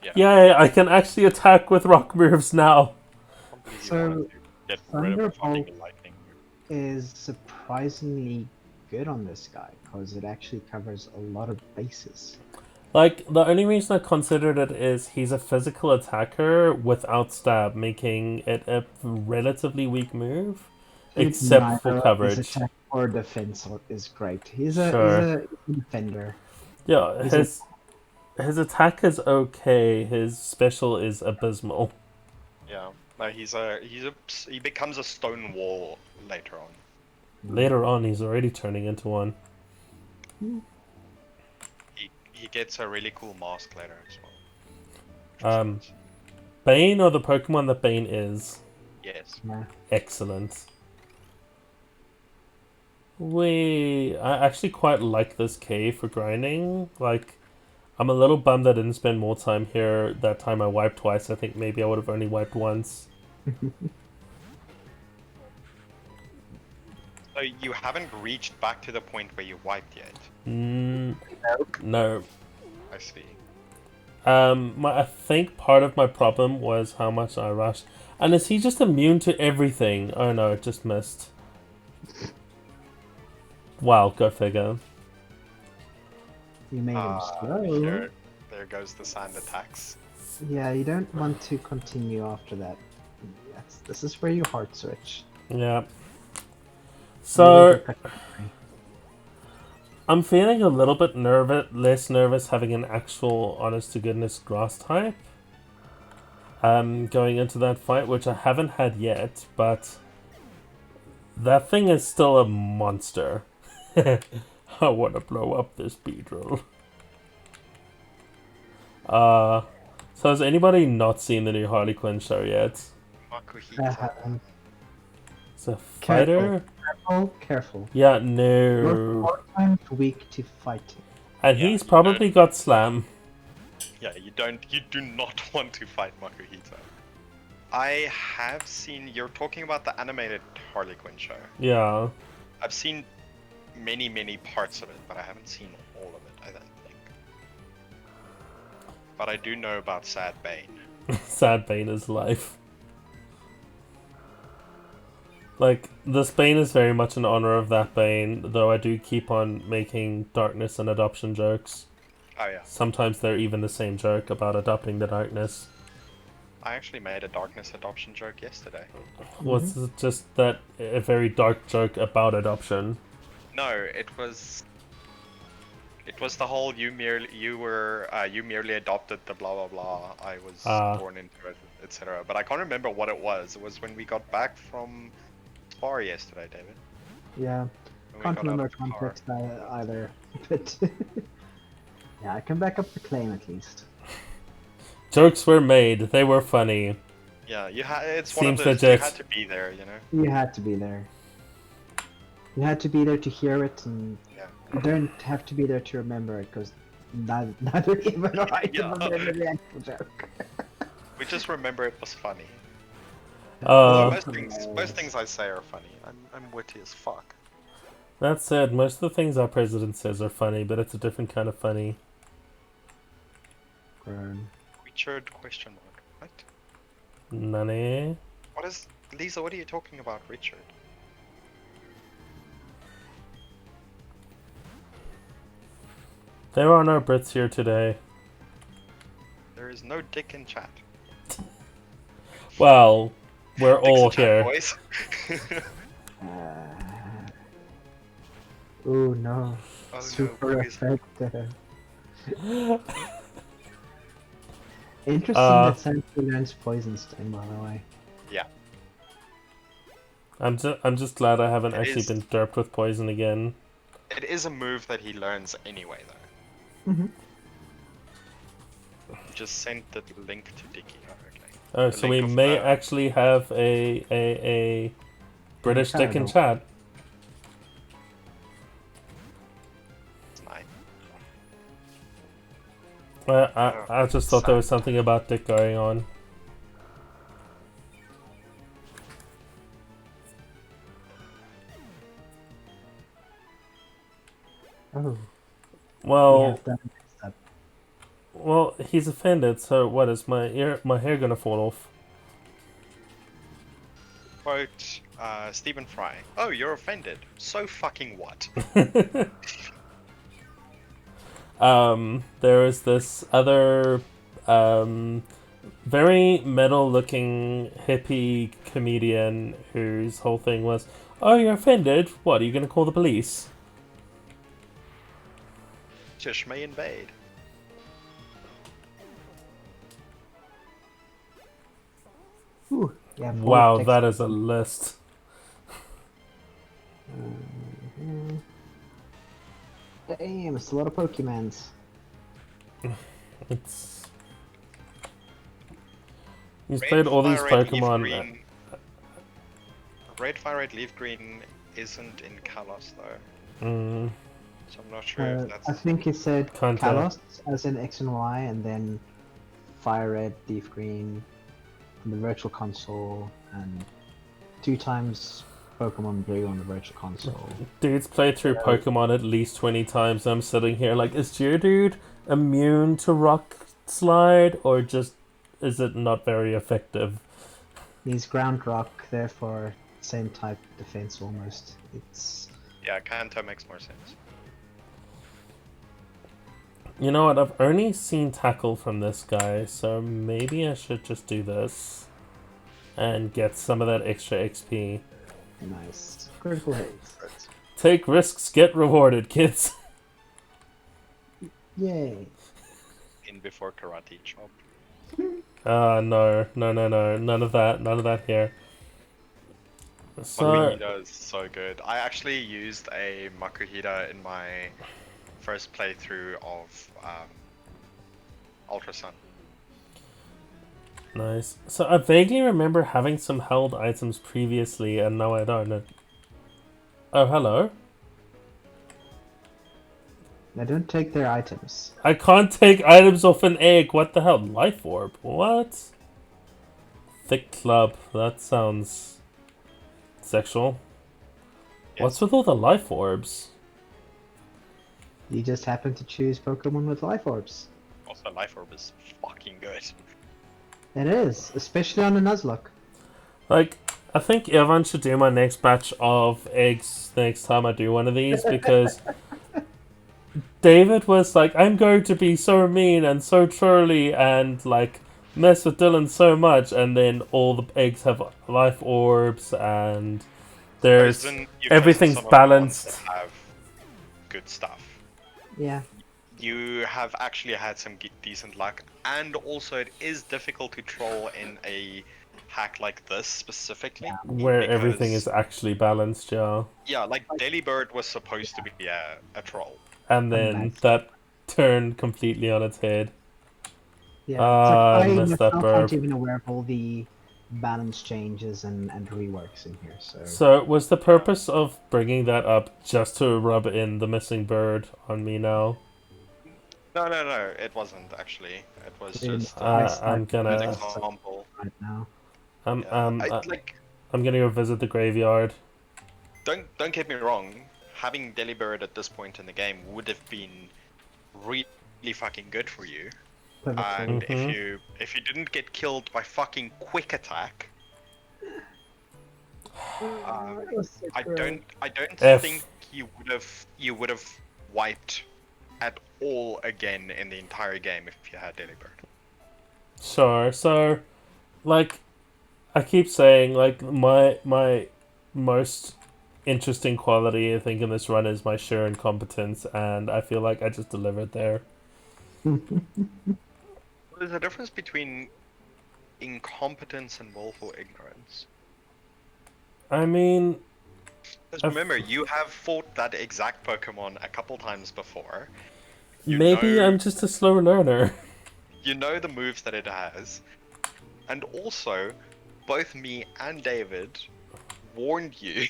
Yeah. Yay, I can actually attack with rock moves now. Completely So, wanted to get rid of a Thunderbolt fucking lightning move. Is surprisingly good on this guy because it actually covers a lot of bases. Like, the only reason I considered it is he's a physical attacker without stab, making it a relatively weak move. Except for Neither coverage. His attack or defense is great. He's Sure. a defender. Yeah, He's his attack is okay, his special is abysmal. Yeah. No, he becomes a stone wall later on. Later on, he's already turning into one. He gets a really cool mask later as well. Bane or the Pokemon that Bane is? Yes. Yes. Yeah. Excellent. I actually quite like this cave for grinding. Like, I'm a little bummed I didn't spend more time here that time I wiped twice. I think maybe I would have only wiped once. So you haven't reached back to the point where you wiped yet. No. I see. I think part of my problem was how much I rushed. And is he just immune to everything? Oh no, it just missed. Wow, go figure. You made him slow. Here, there goes the sand attacks. Yeah, you don't want to continue after that. This is where you hard switch. Yeah. You So, will get Katamari. I'm feeling a little bit less nervous having an actual honest-to-goodness grass type. Going into that fight, which I haven't had yet, but that thing is still a monster. I want to blow up this beetle. So has anybody not seen the new Harley Quinn show yet? Makuhita. It's a fighter? Careful. Yeah, You're no. 4 times weak to fighting. And Yeah, he's you probably got slam. Yeah, you do not want to fight Makuhita. I have seen, you're talking about the animated Harley Quinn show. Yeah. I've seen many parts of it, but I haven't seen all of it, I don't think. But I do know about Sad Bane. Sad Bane is life. Like, this Bane is very much in honor of that Bane, though I do keep on making darkness and adoption jokes. Oh yeah. Sometimes they're even the same joke about adopting the darkness. I actually made a darkness adoption joke yesterday. Was it just that a very dark joke about adoption? No, it was the whole you merely adopted the blah blah blah. I was born into it, etc. But I can't remember what it was. It was when we got back from Spar yesterday, David. Yeah. When we Can't got out remember of the car. context either. But yeah, I can back up the claim at least. Jokes were made. They were funny. Yeah, it's Seems one of those. legit. You had to be there, you know. You had to be there. You had to be there to hear it, and Yeah. you don't have to be there to remember it, because neither even I can remember the actual joke. We just remember it was funny. Uh, Although most things I say are funny. I'm witty as fuck. that said, most of the things our president says are funny, but it's a different kind of funny. Richard question mark. What? Nani? What is Lisa? What are you talking about, Richard? There are no Brits here today. There is no dick in chat. Well, we're Dicks all in chat, here. boys. Oh no. Oh, Super no, please. effective. Interesting that Sancho learns Poison Sting, by the way. Yeah. I'm just glad I haven't It actually is- been derped with poison again. It is a move that he learns anyway, though. Mm-hmm. Just sent the link to Dicky. Oh, okay. Oh, The so we link of may the- actually have a British dick in Channel. chat. It's nice. I just thought there was something about dick going on. Oh. Well, Yeah, that- well, he's offended. So what is my hair gonna fall off? Quote, Stephen Fry. Oh, you're offended. So fucking what? There is this other very metal-looking hippie comedian whose whole thing was, "Oh, you're offended? What, are you gonna call the police?" Tish may invade. Ooh, yeah, full Wow, text. that is a list. Damn, it's a lot of Pokemons. He's Red, played all these fire red, leaf Pokemon. green. Red, Fire Red, Leaf Green isn't in Kalos though, Mm, so I'm not sure if I that's. think he said Can't tell. Kalos as in X and Y, and then Fire Red, Leaf Green, on the Virtual Console, and 2 times Pokemon Blue on the Virtual Console. dude's played through Pokemon at least 20 times. I'm sitting here like, is Geodude immune to Rock Slide, or just is it not very effective? He's Ground Rock, therefore same type defense almost. It's Yeah, Kanto makes more sense. You know what? I've only seen Tackle from this guy, so maybe I should just do this and get some of that extra XP. nice. Critical hits. Take risks, get rewarded, kids. Yay. In before Karate Chop. No, none of that here. So, Makuhita is so good. I actually used a Makuhita in my first playthrough of Ultra Sun. nice. So I vaguely remember having some held items previously, and now I don't. Oh, hello. Now don't take their items. I can't take items off an egg. What the hell? Life orb? What? Thick club. That sounds sexual. Yes. What's with all the life orbs? You just happen to choose Pokemon with life orbs. Also, Life Orb is fucking good. It is, especially on a Nuzlocke. Like, I think Evan should do my next batch of eggs next time I do one of these, because David was like, I'm going to be so mean and so trolly and like mess with Dylan so much, and then all the eggs have life orbs and there's You've everything's chosen some of the ones balanced. that have good stuff. Yeah. You have actually had some decent luck, and also it is difficult to troll in a hack like this specifically. Where because- everything is actually balanced, yeah. Yeah, like Delibird was supposed to be a troll. And then Nice. that turned completely on its head. Yeah. I it's like I missed that myself burp. aren't even aware of all the balance changes and reworks in here, so... So, was the purpose of bringing that up just to rub in the missing bird on me now? No, it wasn't actually. It was Dude, just I'm an gonna, example. right now. I'm gonna go visit the graveyard. Don't get me wrong. Having Delibird at this point in the game would have been really fucking good for you. Pivotal. And Mhm. if you didn't get killed by fucking quick attack, I don't F. think you would have wiped at all again in the entire game if you had Delibird. Sure. So, like, I keep saying, like, my most interesting quality, I think, in this run is my sheer incompetence, and I feel like I just delivered there. There's a difference between incompetence and willful ignorance. I mean, Because remember, you have fought that exact Pokemon a couple times before. You maybe know- I'm just a slow learner. You know the moves that it has. And also, both me and David warned you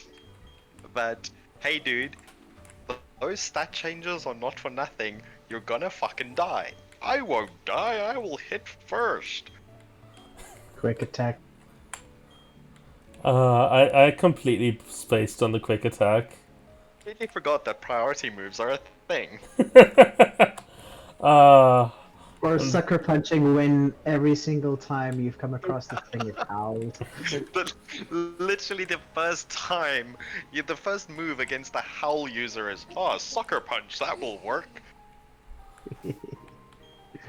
that, hey dude, those stat changes are not for nothing. You're gonna fucking die. I won't die, I will hit first. Quick attack. I completely spaced on the quick attack. Completely forgot that priority moves are a thing. Or sucker punching when every single time you've come across this thing it's howled. But literally the first time, the first move against a howl user is, oh, sucker punch, that will work.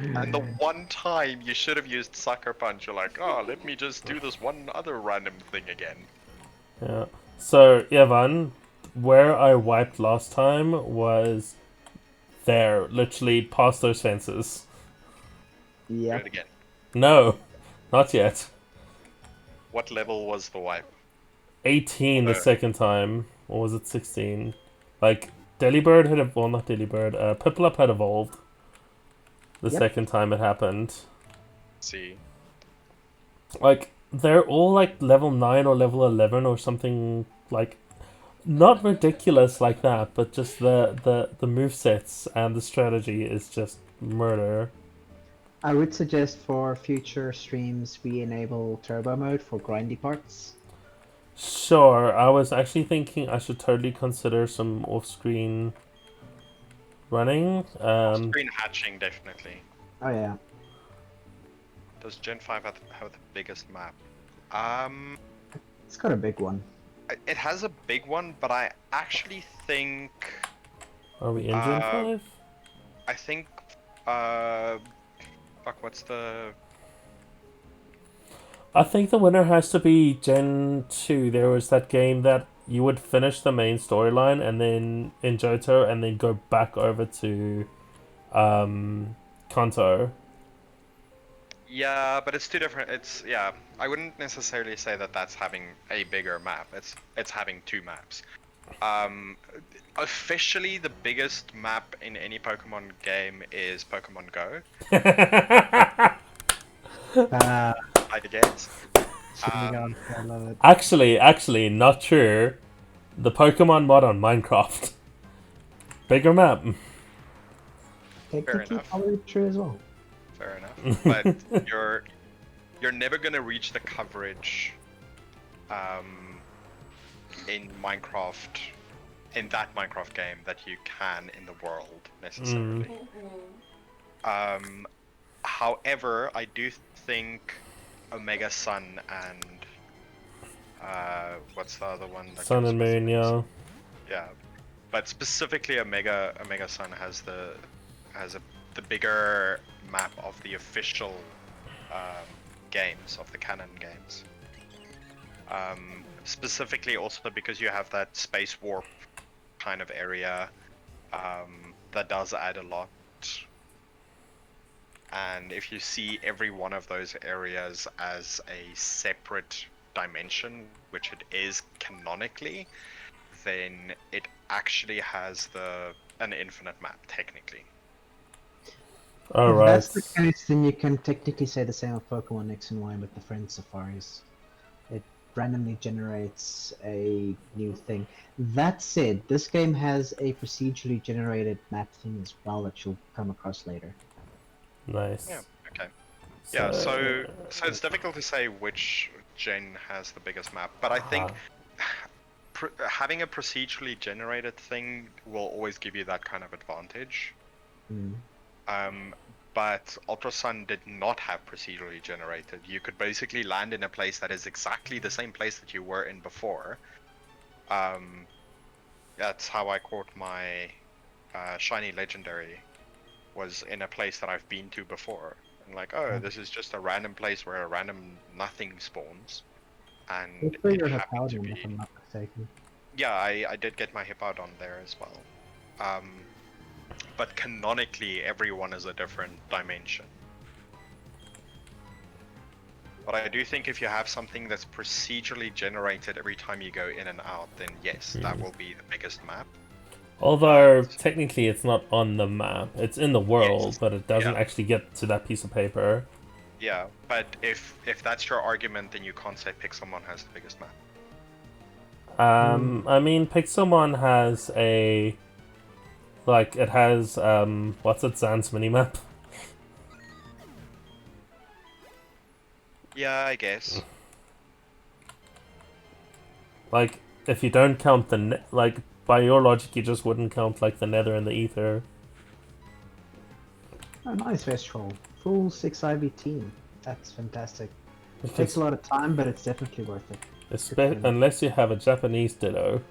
And the one time you should have used sucker punch, you're like, oh, let me just do this one other random thing again. Yeah. So, Evan, where I wiped last time was there, literally past those fences. Do Yeah. it again. No, not yet. What level was the wipe? 18 the Okay. second time, or was it 16? Like, Delibird had evolved, well, not Delibird, Piplup had evolved the Yep. second time it happened. See. Like, they're all like level 9 or level 11 or something, like not ridiculous like that, but just the movesets and the strategy is just murder. I would suggest for future streams we enable turbo mode for grindy parts. Sure, I was actually thinking I should totally consider some off-screen running. Screen hatching, definitely. Oh yeah. Does Gen 5 have the biggest map? It's got a big one. It has a big one, but I actually think... Are we in Gen 5? I think... Fuck, what's the... I think the winner has to be Gen 2. There was that game that you would finish the main storyline and then in Johto and then go back over to Kanto. Yeah, but it's two different... It's... Yeah, I wouldn't necessarily say that that's having a bigger map. It's having two maps. Officially, the biggest map in any Pokemon game is Pokemon Go, I guess. I love it. Actually, not true. The Pokemon mod on Minecraft. Bigger map. Technically, enough. probably true as well. Fair enough. But you're never gonna reach the coverage in Minecraft, in that Minecraft game, that you can in the world necessarily. However, I do think Omega Sun and what's the other one? That Sun goes and with Moon, it? yeah. Yeah, but specifically Omega Sun has the bigger map of the official games, of the canon games. Specifically also because you have that space warp kind of area that does add a lot. And if you see every one of those areas as a separate dimension, which it is canonically, then it actually has an infinite map, technically. Alright. If that's the case, then you can technically say the same of Pokemon X and Y with the friend safaris. It randomly generates a new thing. That said, this game has a procedurally generated map thing as well that you'll come across later. Nice. Yeah, okay. Yeah, so it's difficult to say which gen has the biggest map, but I think having a procedurally generated thing will always give you that kind of advantage. But Ultra Sun did not have procedurally generated. You could basically land in a place that is exactly the same place that you were in before. That's how I caught my shiny legendary, was in a place that I've been to before. And like, oh, this is just a random place where a random nothing spawns. And it happened to be... If I'm not mistaken. Yeah, I did get my Hippowdon there as well. But canonically, everyone is a different dimension. But I do think if you have something that's procedurally generated every time you go in and out, then yes, that will be the biggest map. Although, technically it's not on the map. It's in the world, Yes. but it doesn't actually get to that piece of paper. Yeah, but if that's your argument, then you can't say Pixelmon has the biggest map. I mean, Pixelmon has a... Like, it has, what's it, Zan's minimap? Yeah, I guess. Like, if you don't count the... Like, by your logic, you just wouldn't count, like, the Nether and the Ether. Oh, nice Vestral. Full 6 IV team. That's fantastic. It takes a lot of time, but it's definitely worth it. Unless you have a Japanese Ditto.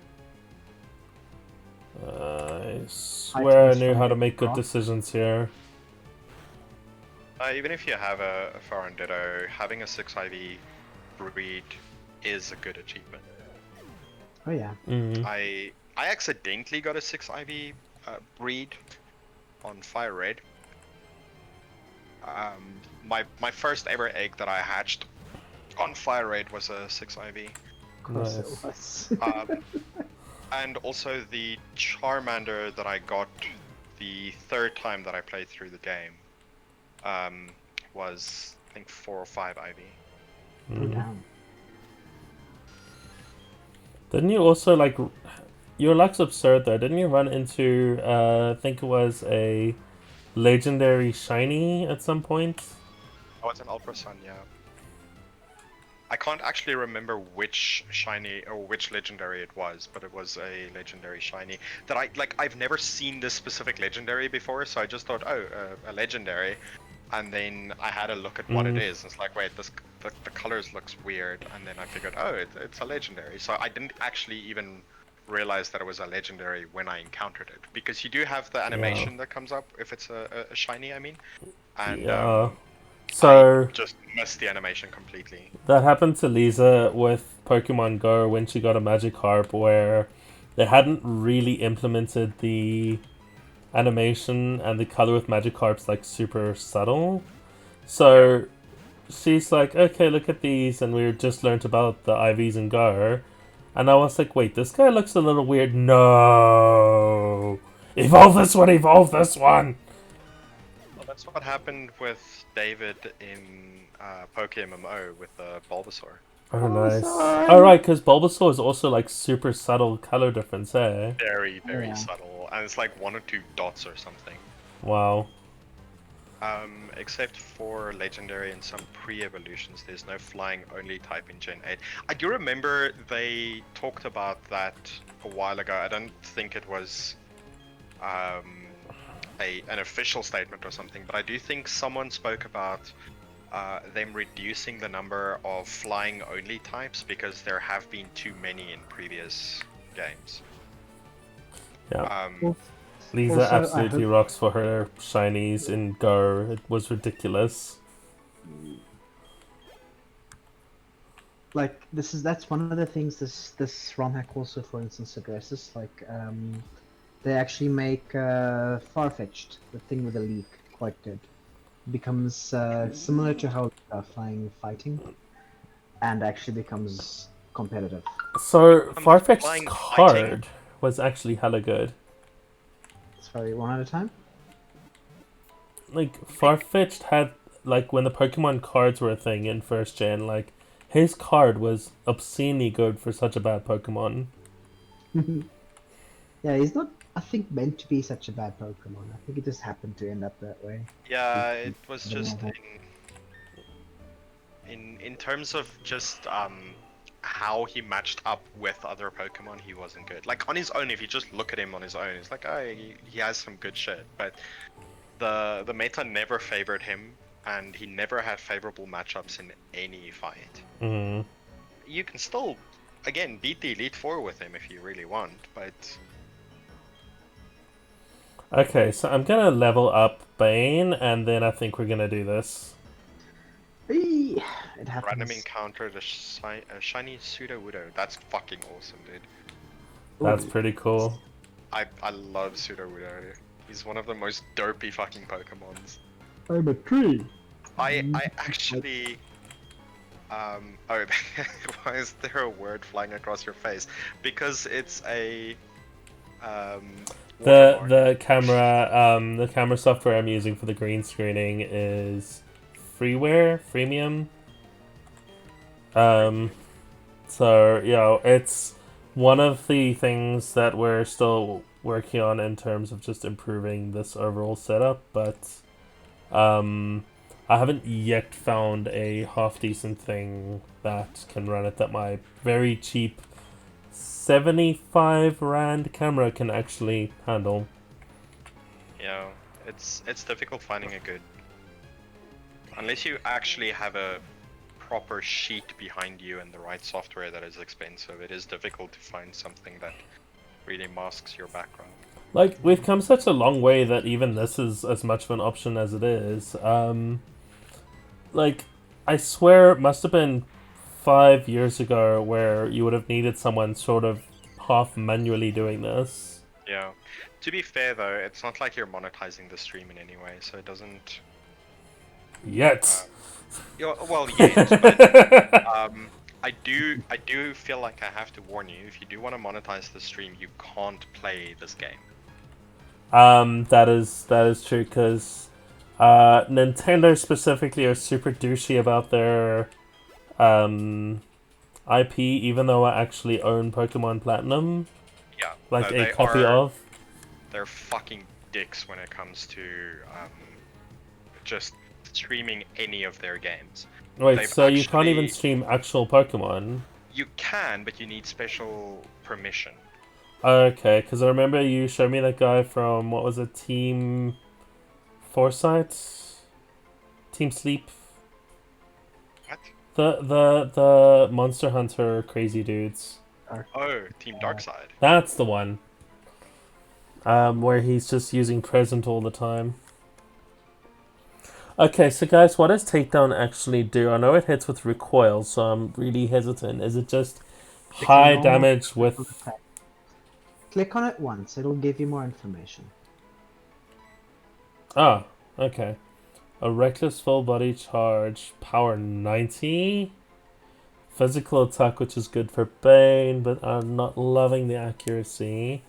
I swear I knew how to make good decisions here. Even if you have a foreign Ditto, having a 6 IV breed is a good achievement. Oh yeah. I accidentally got a 6 IV breed on Fire Red. My first ever egg that I hatched on Fire Red was a 6 IV. Of course it was. And also the Charmander that I got the third time that I played through the game was, I think, 4 or 5 IV. Oh, damn. Didn't you also like your luck's absurd though? Didn't you run into I think it was a legendary shiny at some point? Oh, it's an Ultra Sun, yeah. I can't actually remember which shiny or which legendary it was, but it was a legendary shiny that I've never seen this specific legendary before, so I just thought, oh, a legendary, and then I had a look at what it is. It's like, wait, the colors looks weird, and then I figured, oh, it's a legendary. So I didn't actually even realize that it was a legendary when I encountered it, because you do have the animation that comes up if it's a shiny, I mean, and Yeah. I So just missed the animation completely. that happened to Lisa with Pokemon Go when she got a Magikarp, where they hadn't really implemented the animation and the color with Magikarp's like super subtle. So she's like, okay, look at these, and we just learned about the IVs and Go. And I was like, wait, this guy looks a little weird. No! Evolve this one, evolve this one! Well, that's what happened with David in PokeMMO with Bulbasaur. Oh, nice. Bulbasaur! Oh, right, because Bulbasaur is also like super subtle color difference, eh? Very, very Yeah. subtle, and it's like 1 or 2 dots or something. Wow. Except for Legendary and some pre-evolutions, there's no flying only type in Gen 8. I do remember they talked about that a while ago. I don't think it was an official statement or something, but I do think someone spoke about them reducing the number of flying only types because there have been too many in previous games. Yeah. Well, Lisa also, I absolutely hope- rocks for her shinies in Go. It was ridiculous. Like that's one of the things this ROM hack also, for instance, addresses. Like they actually make Farfetch'd, the thing with the leak, quite good. It becomes similar to how flying fighting, and actually becomes competitive. So, Farfetch'd's flying card was actually hella good. Sorry, one at a time. Like, Farfetch'd had, like, when the Pokemon cards were a thing in first gen, like, his card was obscenely good for such a bad Pokemon. Yeah, he's not, I think, meant to be such a bad Pokemon. I think it just happened to end up that way. Yeah, it was I don't just know. in terms of just how he matched up with other Pokemon, he wasn't good. Like on his own, if you just look at him on his own, it's like, oh, he has some good shit. But the meta never favored him, and he never had favorable matchups in any fight. Mm. You can still, again, beat the Elite Four with him if you really want, but Okay, so I'm gonna level up Bane, and then I think we're gonna do this. Eee, it happens. random encountered a shiny Sudowoodo. That's fucking awesome, dude. That's Ooh. pretty cool. I love Sudowoodo. He's one of the most dopey fucking Pokemons. I'm a tree. I actually oh why is there a word flying across your face? Because it's a watermark. The camera software I'm using for the green screening is freemium. So it's one of the things that we're still working on in terms of just improving this overall setup, but I haven't yet found a half decent thing that can run it that my very cheap 75 rand camera can actually handle. Yeah, it's difficult finding a good, unless you actually have a proper sheet behind you and the right software that is expensive. It is difficult to find something that really masks your background. Like, we've come such a long way that even this is as much of an option as it is. Like, I swear it must have been 5 years ago where you would have needed someone sort of half manually doing this. Yeah. To be fair though, it's not like you're monetizing the stream in any way, so it doesn't. Yet. Yeah, well, yes, but I do feel like I have to warn you. If you do want to monetize the stream, you can't play this game. That is true, because Nintendo specifically are super douchey about their IP, even though I actually own Pokemon Platinum, Yeah, like no, a copy of. they're fucking dicks when it comes to just streaming any of their games. Wait, They've so you can't even actually- stream actual Pokemon? You can, but you need special permission. Okay, because I remember you showed me that guy from, what was it, Team Foresight? Team Sleep? What? The Monster Hunter crazy dudes. Oh, Team Darkside. That's the one. Where he's just using present all the time. Okay, so guys, what does takedown actually do? I know it hits with recoil, so I'm really hesitant. Is it just It's a high normal damage with... attack. Click on it once, it'll give you more information. Ah, okay. A reckless full body charge, power 90. Physical attack, which is good for Bane, but I'm not loving the accuracy.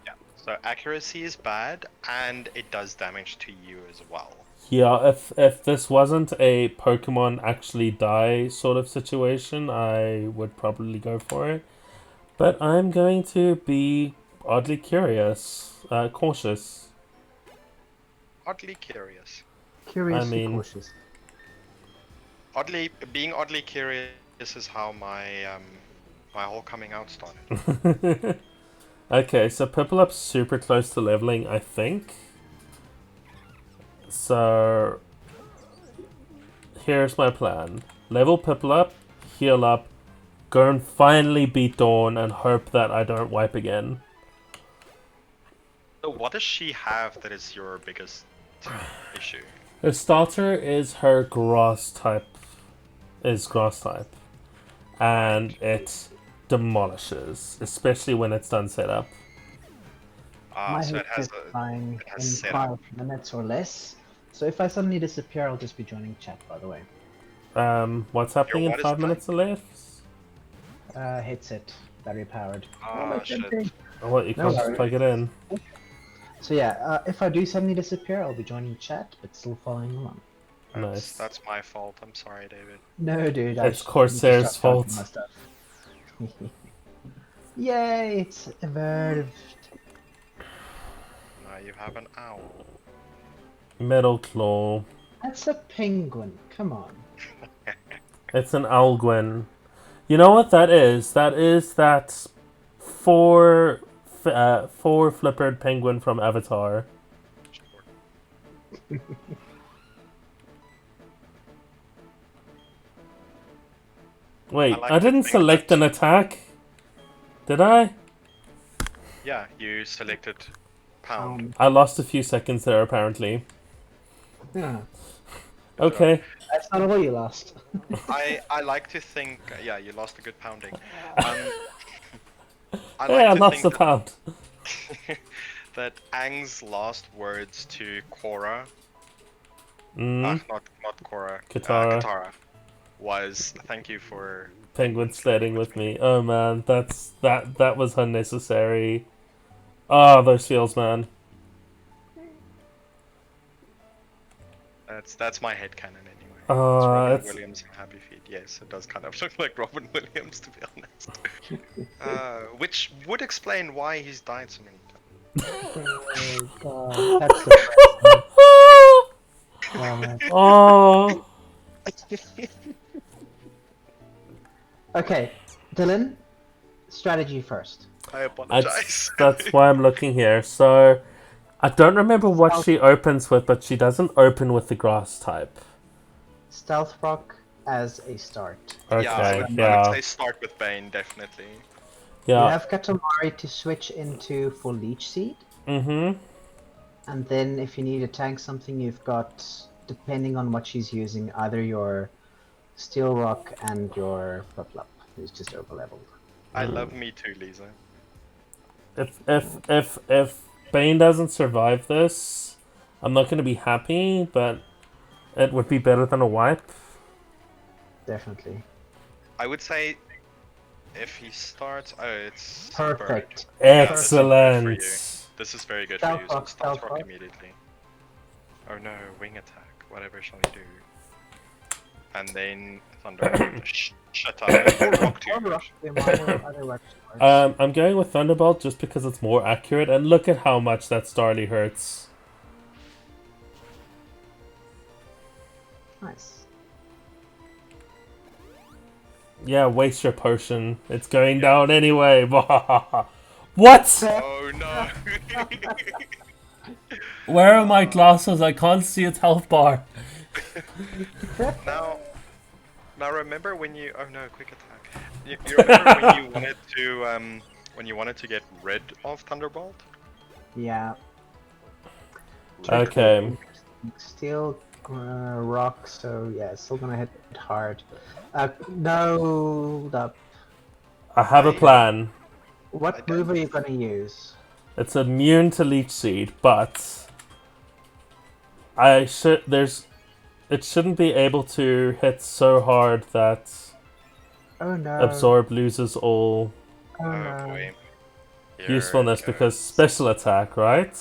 Yeah. So accuracy is bad, and it does damage to you as well. Yeah, if this wasn't a Pokemon actually die sort of situation, I would probably go for it. But I'm going to be oddly cautious. Oddly curious. Curiously I mean- cautious. Being oddly curious is how my my whole coming out started. Okay, so Piplup's super close to leveling, I think. So here's my plan. Level Piplup, heal up, go and finally beat Dawn and hope that I don't wipe again. So what does she have that is your biggest issue? Her starter is her grass type. And it demolishes, especially when it's done set up. My So it has headset's dying it has in setup. 5 minutes or less. So if I suddenly disappear, I'll just be joining chat, by the way. What's happening in what is 5 that? minutes or less? Headset, battery powered. Ah, shit. Oh, what, you No can't just worries. plug it in. So yeah, if I do suddenly disappear, I'll be joining chat, but still following along. Nice. That's my fault. I'm sorry, David. No, dude. It's I Corsair's need to start fault. charging my stuff. Yay! It's evolved. Now you have an owl. Metal Claw. That's a penguin. Come on. It's an Alguin. You know what that is? That is that four flippered penguin from Avatar. Wait, like I to didn't think select that- an attack. Did I? Yeah, you selected pound. I lost a few seconds there, apparently. Yeah. Okay. That's not all you lost. I like to think. Yeah, you lost a good pounding. I Hey, I to lost a think pound. that Aang's last words to Korra, Mm, not Korra, Katara. Katara, was thank you for. penguin sledding with me. Oh man, that was unnecessary. Ah, those feels, man. That's my headcanon anyway. It's Ah, Robin it's Williams and Happy Feet. Yes, it does kind of look like Robin Williams, to be honest. Which would explain why he's died so many times. Oh god, that's depressing. oh. Okay, Dylan, strategy first. I apologize. That's why I'm looking here. So, I don't remember what she opens with, but she doesn't open with the grass type. Stealth Rock as a start. Okay, Yeah, I would say start with Bane, definitely. You Yeah. have Katamari to switch into for Leech Seed, Mm-hmm. and then if you need to tank something, you've got, depending on what she's using, either your Steel Rock and your Piplup, who's just over leveled. I love me too, Lisa. If Bane doesn't survive this, I'm not gonna be happy, but it would be better than a wipe. Definitely. I would say if he starts, it's Perfect. Bird. Yeah, this is good for Excellent. you. This is very good for you. So Stealth Stealth Rock. Rock immediately. Oh no, wing attack. Whatever shall we do? and then Thunderbolt the shit out of it. Or Rock Or Tomb. Rock Tomb, either works. I'm going with Thunderbolt just because it's more accurate, and look at how much that Starly hurts. Nice. Yeah, waste your potion. It's going down anyway. What? Oh no! Where are my glasses? I can't see its health bar. now remember when you? Oh no! Quick attack. You remember when you wanted to get rid of Thunderbolt? Yeah. Okay. Steel, rock, so yeah, it's still gonna hit hard. No, I have a plan. what move are you gonna use? It's immune to Leech Seed, but it shouldn't be able to hit so hard that Oh no. Absorb loses all Oh Oh no. boy. Here usefulness it because goes. special attack, right?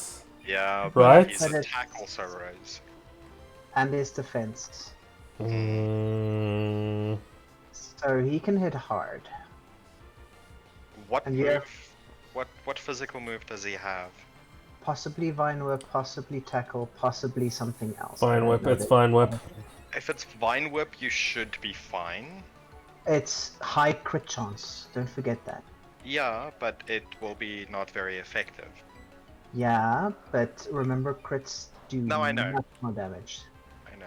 Yeah, Right? but his But attack also rose. And his defense. Mm, So he can hit hard. What And move? yeah. What physical move does he have? Possibly Vine Whip, possibly Tackle, possibly something else. I Vine don't Whip, know it's the- Vine Whip. If it's Vine Whip, you should be fine. It's high crit chance. Don't forget that. Yeah, but it will be not very effective. Yeah, but remember crits do No, I know. much more damage. I know.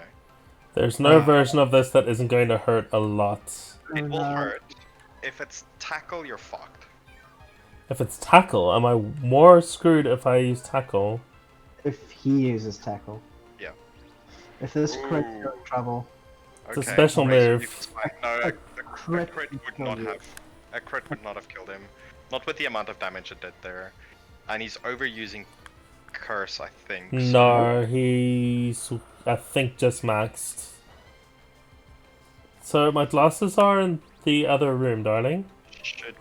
There's no version of this that isn't going to hurt a lot. It Oh, will no. hurt. If it's Tackle, you're fucked. If it's Tackle, am I more screwed if I use Tackle? If he uses Tackle. Yeah. If this crit, Ooh. you're in trouble. It's a special move. It's fine. No, a crit crit would would kill not you. have. A crit would not have killed him. Not with the amount of damage it did there. And he's overusing Curse, I think. so- No, he's, I think, just maxed. So my glasses are in the other room, darling. Should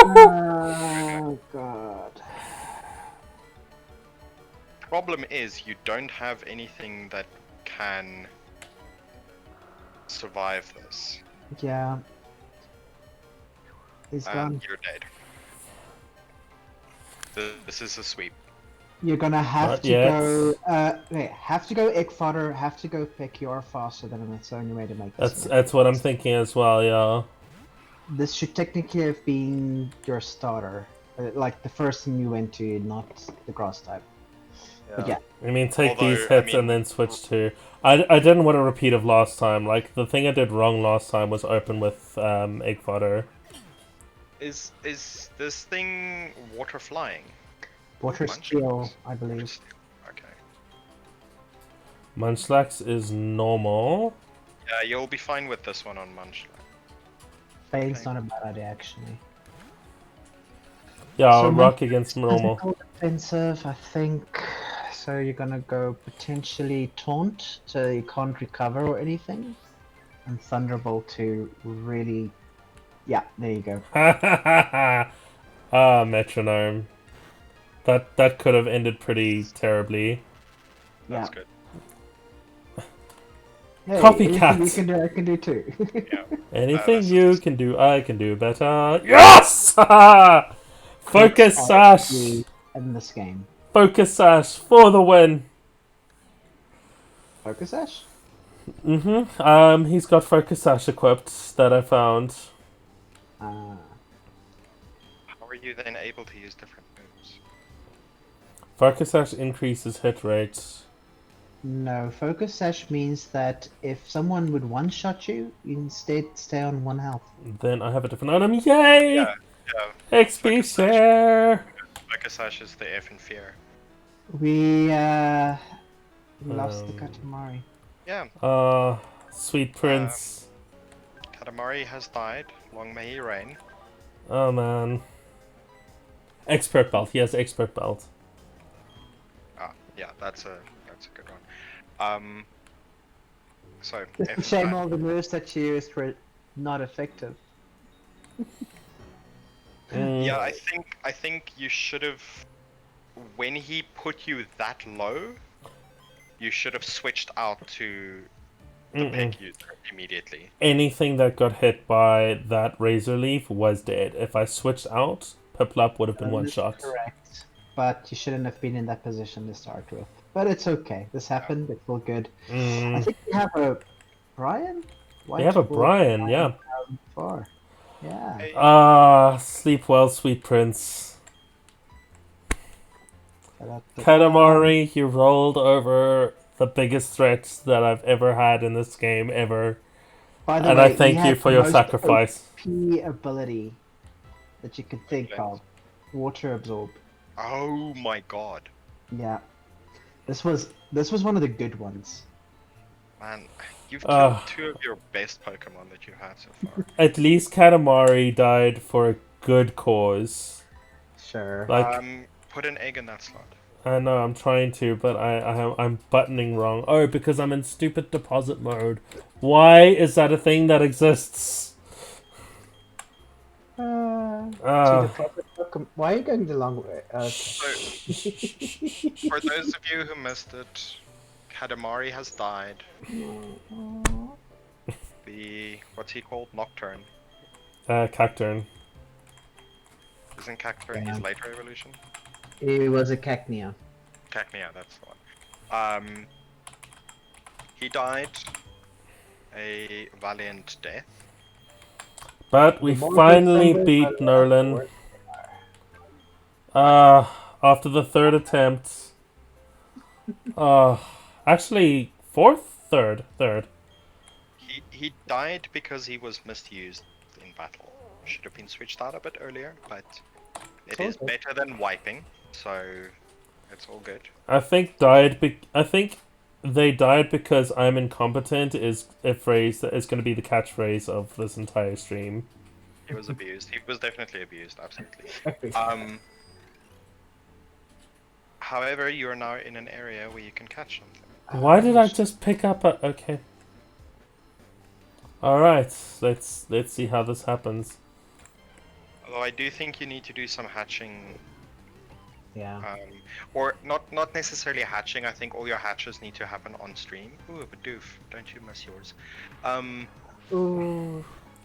Oh god. Problem is, you don't have anything that can survive this. Yeah. He's gone. And you're dead. This is a sweep. You're gonna have Not to yet. go. Have to go egg fodder. Have to go pick your faster than that's the only way to make this. That's what I'm thinking as well, yeah. This should technically have been your starter, like the first thing you went to, not the grass type. But yeah, I mean, take Although, these hits I mean- and then switch to... I didn't want to repeat of last time. Like, the thing I did wrong last time was open with egg fodder. Is this thing water flying? water Munch- steel, I believe. Okay. Munchlax is normal. Yeah, you'll be fine with this one on Munchlax. Fade's Okay. not a bad idea actually. Yeah, So rock against normal. Physical defensive, I think. So you're gonna go potentially taunt, so you can't recover or anything, and thunderbolt to really. Yeah, there you go. Metronome. That could have ended pretty terribly. That's Yeah. good. Hey, Copycat. anything you can do, I can do too. Yeah. Anything that's you just- can do, I can do better. Yes! Focus That's Sash! RNG in this game. Focus Sash for the win! Focus Ash? He's got Focus Sash equipped that I found. Uh, How are you then able to use different moves? Focus Sash increases hit rate. no, Focus Sash means that if someone would one-shot you, you instead stay on 1 health. Then I have a different item. Yay! Yeah. Exp Focus Sash. Share! Focus Sash is the F in fear. We lost the Um, Katamari. Yeah. Sweet Prince. Katamari has died. Long may he reign. Oh man. Expert belt. He has expert belt. Ah, yeah, that's a good one. So It's F a shame nine. all the moves that you used were not effective. Yeah, I think you should have, when he put you that low, you should have switched out to the peg user immediately. Anything that got hit by that razor leaf was dead. If I switched out, Piplup would have been one That's shot. correct. But you shouldn't have been in that position to start with. But it's okay. This happened. It's all good. I think we have a Brian. We have a White Wolf Brian, yeah. 2004. Yeah. Hey, Ah, sleep well, sweet prince. Katamari, you rolled over the biggest threat that I've ever had in this game ever. By the And way, I he thank you had for the your most sacrifice. OP ability that you could think Lens. of. Water absorb. oh my god, Yeah. This was one of the good ones. man, you've Ah. killed two of your best Pokemon that you've had so far. At least Katamari died for a good cause. Sure. Like, Put an egg in that slot. I know I'm trying to, but I'm buttoning wrong. Oh, because I'm in stupid deposit mode. Why is that a thing that exists? Why are you going the long way? So, for those of you who missed it, Katamari has died. The what's he called? Nocturne. Cacturn. Isn't Cacturne his later evolution? He was a Cacnea. Cacnea, that's the one. He died a valiant death. But we finally beat Nerlin. After the third attempt. Actually, third. He died because he was misused in battle. Should have been switched out a bit earlier, but it is better than wiping, so it's all good. I think they died because I'm incompetent is a phrase that is going to be the catchphrase of this entire stream. He was abused. He was definitely abused, absolutely. However, you are now in an area where you can catch something. Why did I just pick up a... Okay. Alright, let's see how this happens. Although I do think you need to do some hatching. Yeah. Or not necessarily hatching. I think all your hatches need to happen on stream. Ooh, but doof, don't you miss yours? Ooh.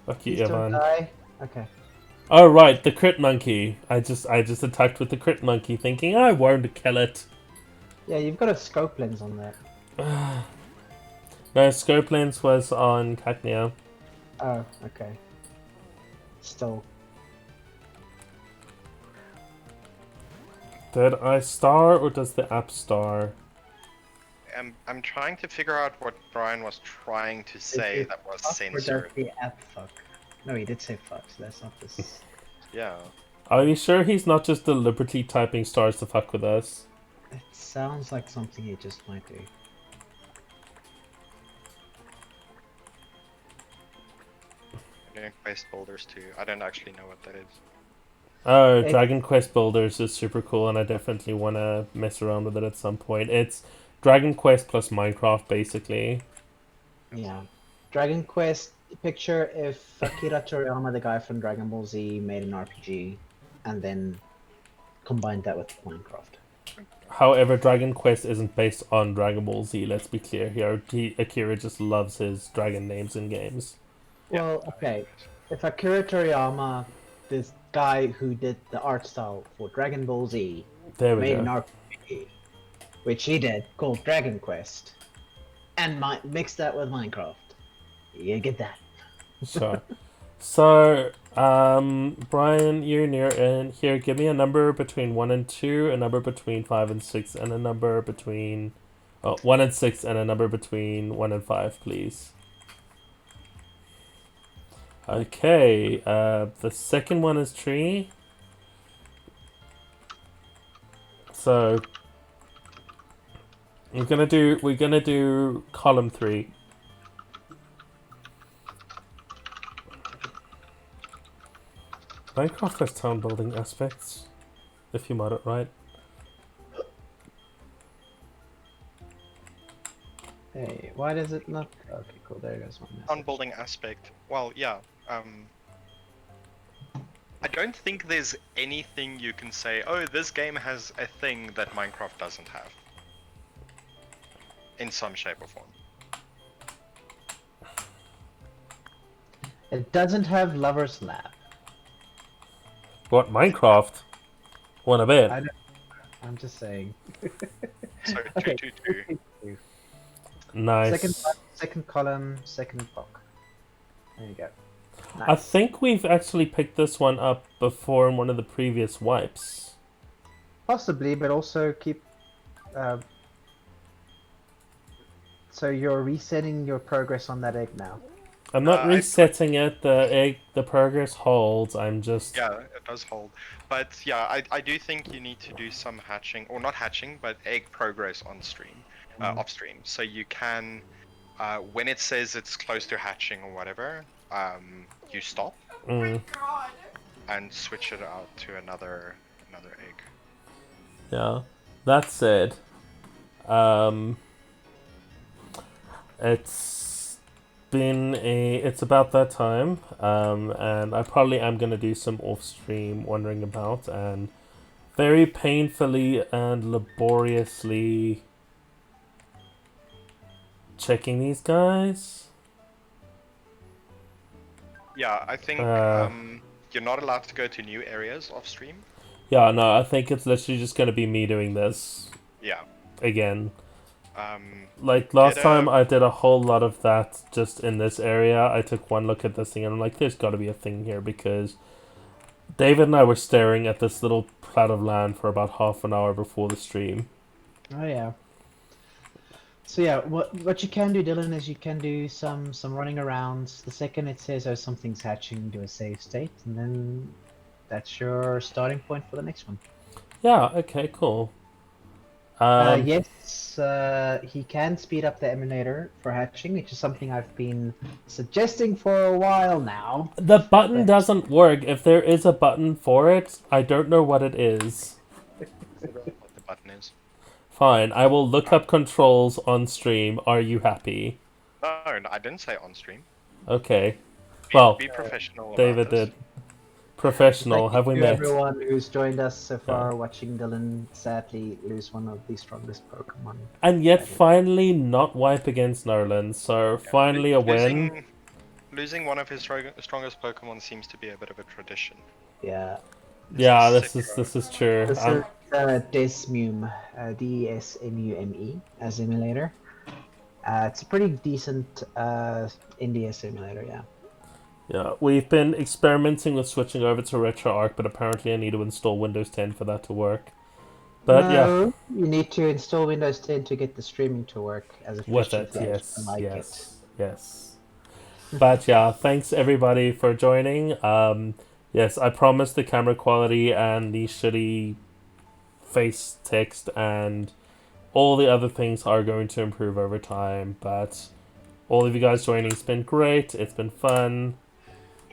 Lucky Please don't Ivan. die. Okay. Oh right, the crit monkey. I just attacked with the crit monkey, thinking I won't kill it. Yeah, you've got a scope lens on there. No, scope lens was on Cacnea. Oh, okay. Still. Did I star or does the app star? I'm trying to figure out what Brian was trying to say that was censored. Or does the app fuck? No, he did say fuck, so that's not this. Yeah. Are you sure he's not just deliberately typing stars to fuck with us? It sounds like something he just might do. Doing quest builders too. I don't actually know what that is. Oh, Dragon Quest Builders is super cool, and I definitely want to mess around with it at some point. It's Dragon Quest plus Minecraft, basically. Yeah. Dragon Quest, picture if Akira Toriyama, the guy from Dragon Ball Z, made an RPG and then combined that with Minecraft. However, Dragon Quest isn't based on Dragon Ball Z, let's be clear here. Akira just loves his dragon names in games. Well, okay. If Akira Toriyama, this guy who did the art style for Dragon Ball Z, made an RPG, which he did, called Dragon Quest, and mixed that with Minecraft, you get that. Sure. So, Brian, you're near in here. Give me a number between 1 and 2, a number between 5 and 6, and a number between 1 and 6, and a number between 1 and 5, please. Okay, the second one is tree. So we're gonna do column 3. Minecraft has town building aspects, if you mod it right. Hey, why does it not? Okay, cool. There goes one. On building aspect. Well, yeah. I don't think there's anything you can say, oh, this game has a thing that Minecraft doesn't have. In some shape or form. It doesn't have Lover's Lab. What, Minecraft? Want a bit? I don't. I'm just saying. So Okay. 222. Second, Nice. second column, second block. There you go. I Nice. think we've actually picked this one up before in one of the previous wipes. Possibly, but also keep. So you're resetting your progress on that egg now. I'm not I resetting it. The progress holds. I'm just. Yeah, it does hold. But yeah, I do think you need to do some hatching, or not hatching, but egg progress on stream, off stream. So you can, when it says it's close to hatching or whatever, you stop and switch it out to another egg. Yeah. That said, um, it's about that time, and I probably am gonna do some off-stream wandering about and very painfully and laboriously checking these guys. Yeah, I think you're not allowed to go to new areas off stream. Yeah, no, I think it's literally just gonna be me doing this Yeah. again. Um, Like last get a- time, I did a whole lot of that just in this area. I took one look at this thing and I'm like, there's got to be a thing here because David and I were staring at this little plat of land for about half an hour before the stream. Oh yeah. So yeah, what you can do, Dylan, is you can do some running around. The second it says, "Oh, something's hatching," do a save state, and then that's your starting point for the next one. Yeah. Okay. Cool. Yes, he can speed up the emulator for hatching, which is something I've been suggesting for a while now. The button But- doesn't work. If there is a button for it, I don't know what it is. what the button is. Fine, I will look up controls on stream. Are you happy? No, I didn't say on stream. Okay. Well, Be professional. About David this. did. Professional, Thank have we you met? everyone who's joined us so far, watching Dylan sadly lose one of the strongest Pokemon. And yet finally not wipe against Nolan, so finally a win. Losing one of his strongest Pokemon seems to be a bit of a tradition. Yeah. Yeah, This this is true. This is Desmume, Desmume as emulator. It's a pretty decent NDS emulator, yeah. Yeah, we've been experimenting with switching over to RetroArch, but apparently I need to install Windows 10 for that to work. But yeah, No, you need to install Windows 10 to get the streaming to work as a with Christian it, flag. yes, I like yes, yes. But yeah, thanks everybody for joining. Yes, I promise the camera quality and the shitty face text and all the other things are going to improve over time. But all of you guys joining has been great. It's been fun.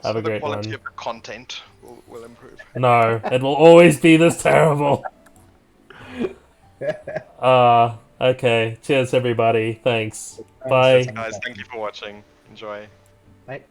Have So a great the quality one. of the content will improve. No, it will always be this terrible. Okay. Cheers, everybody. Thanks. Bye. Guys, thank you for watching. Enjoy. Right.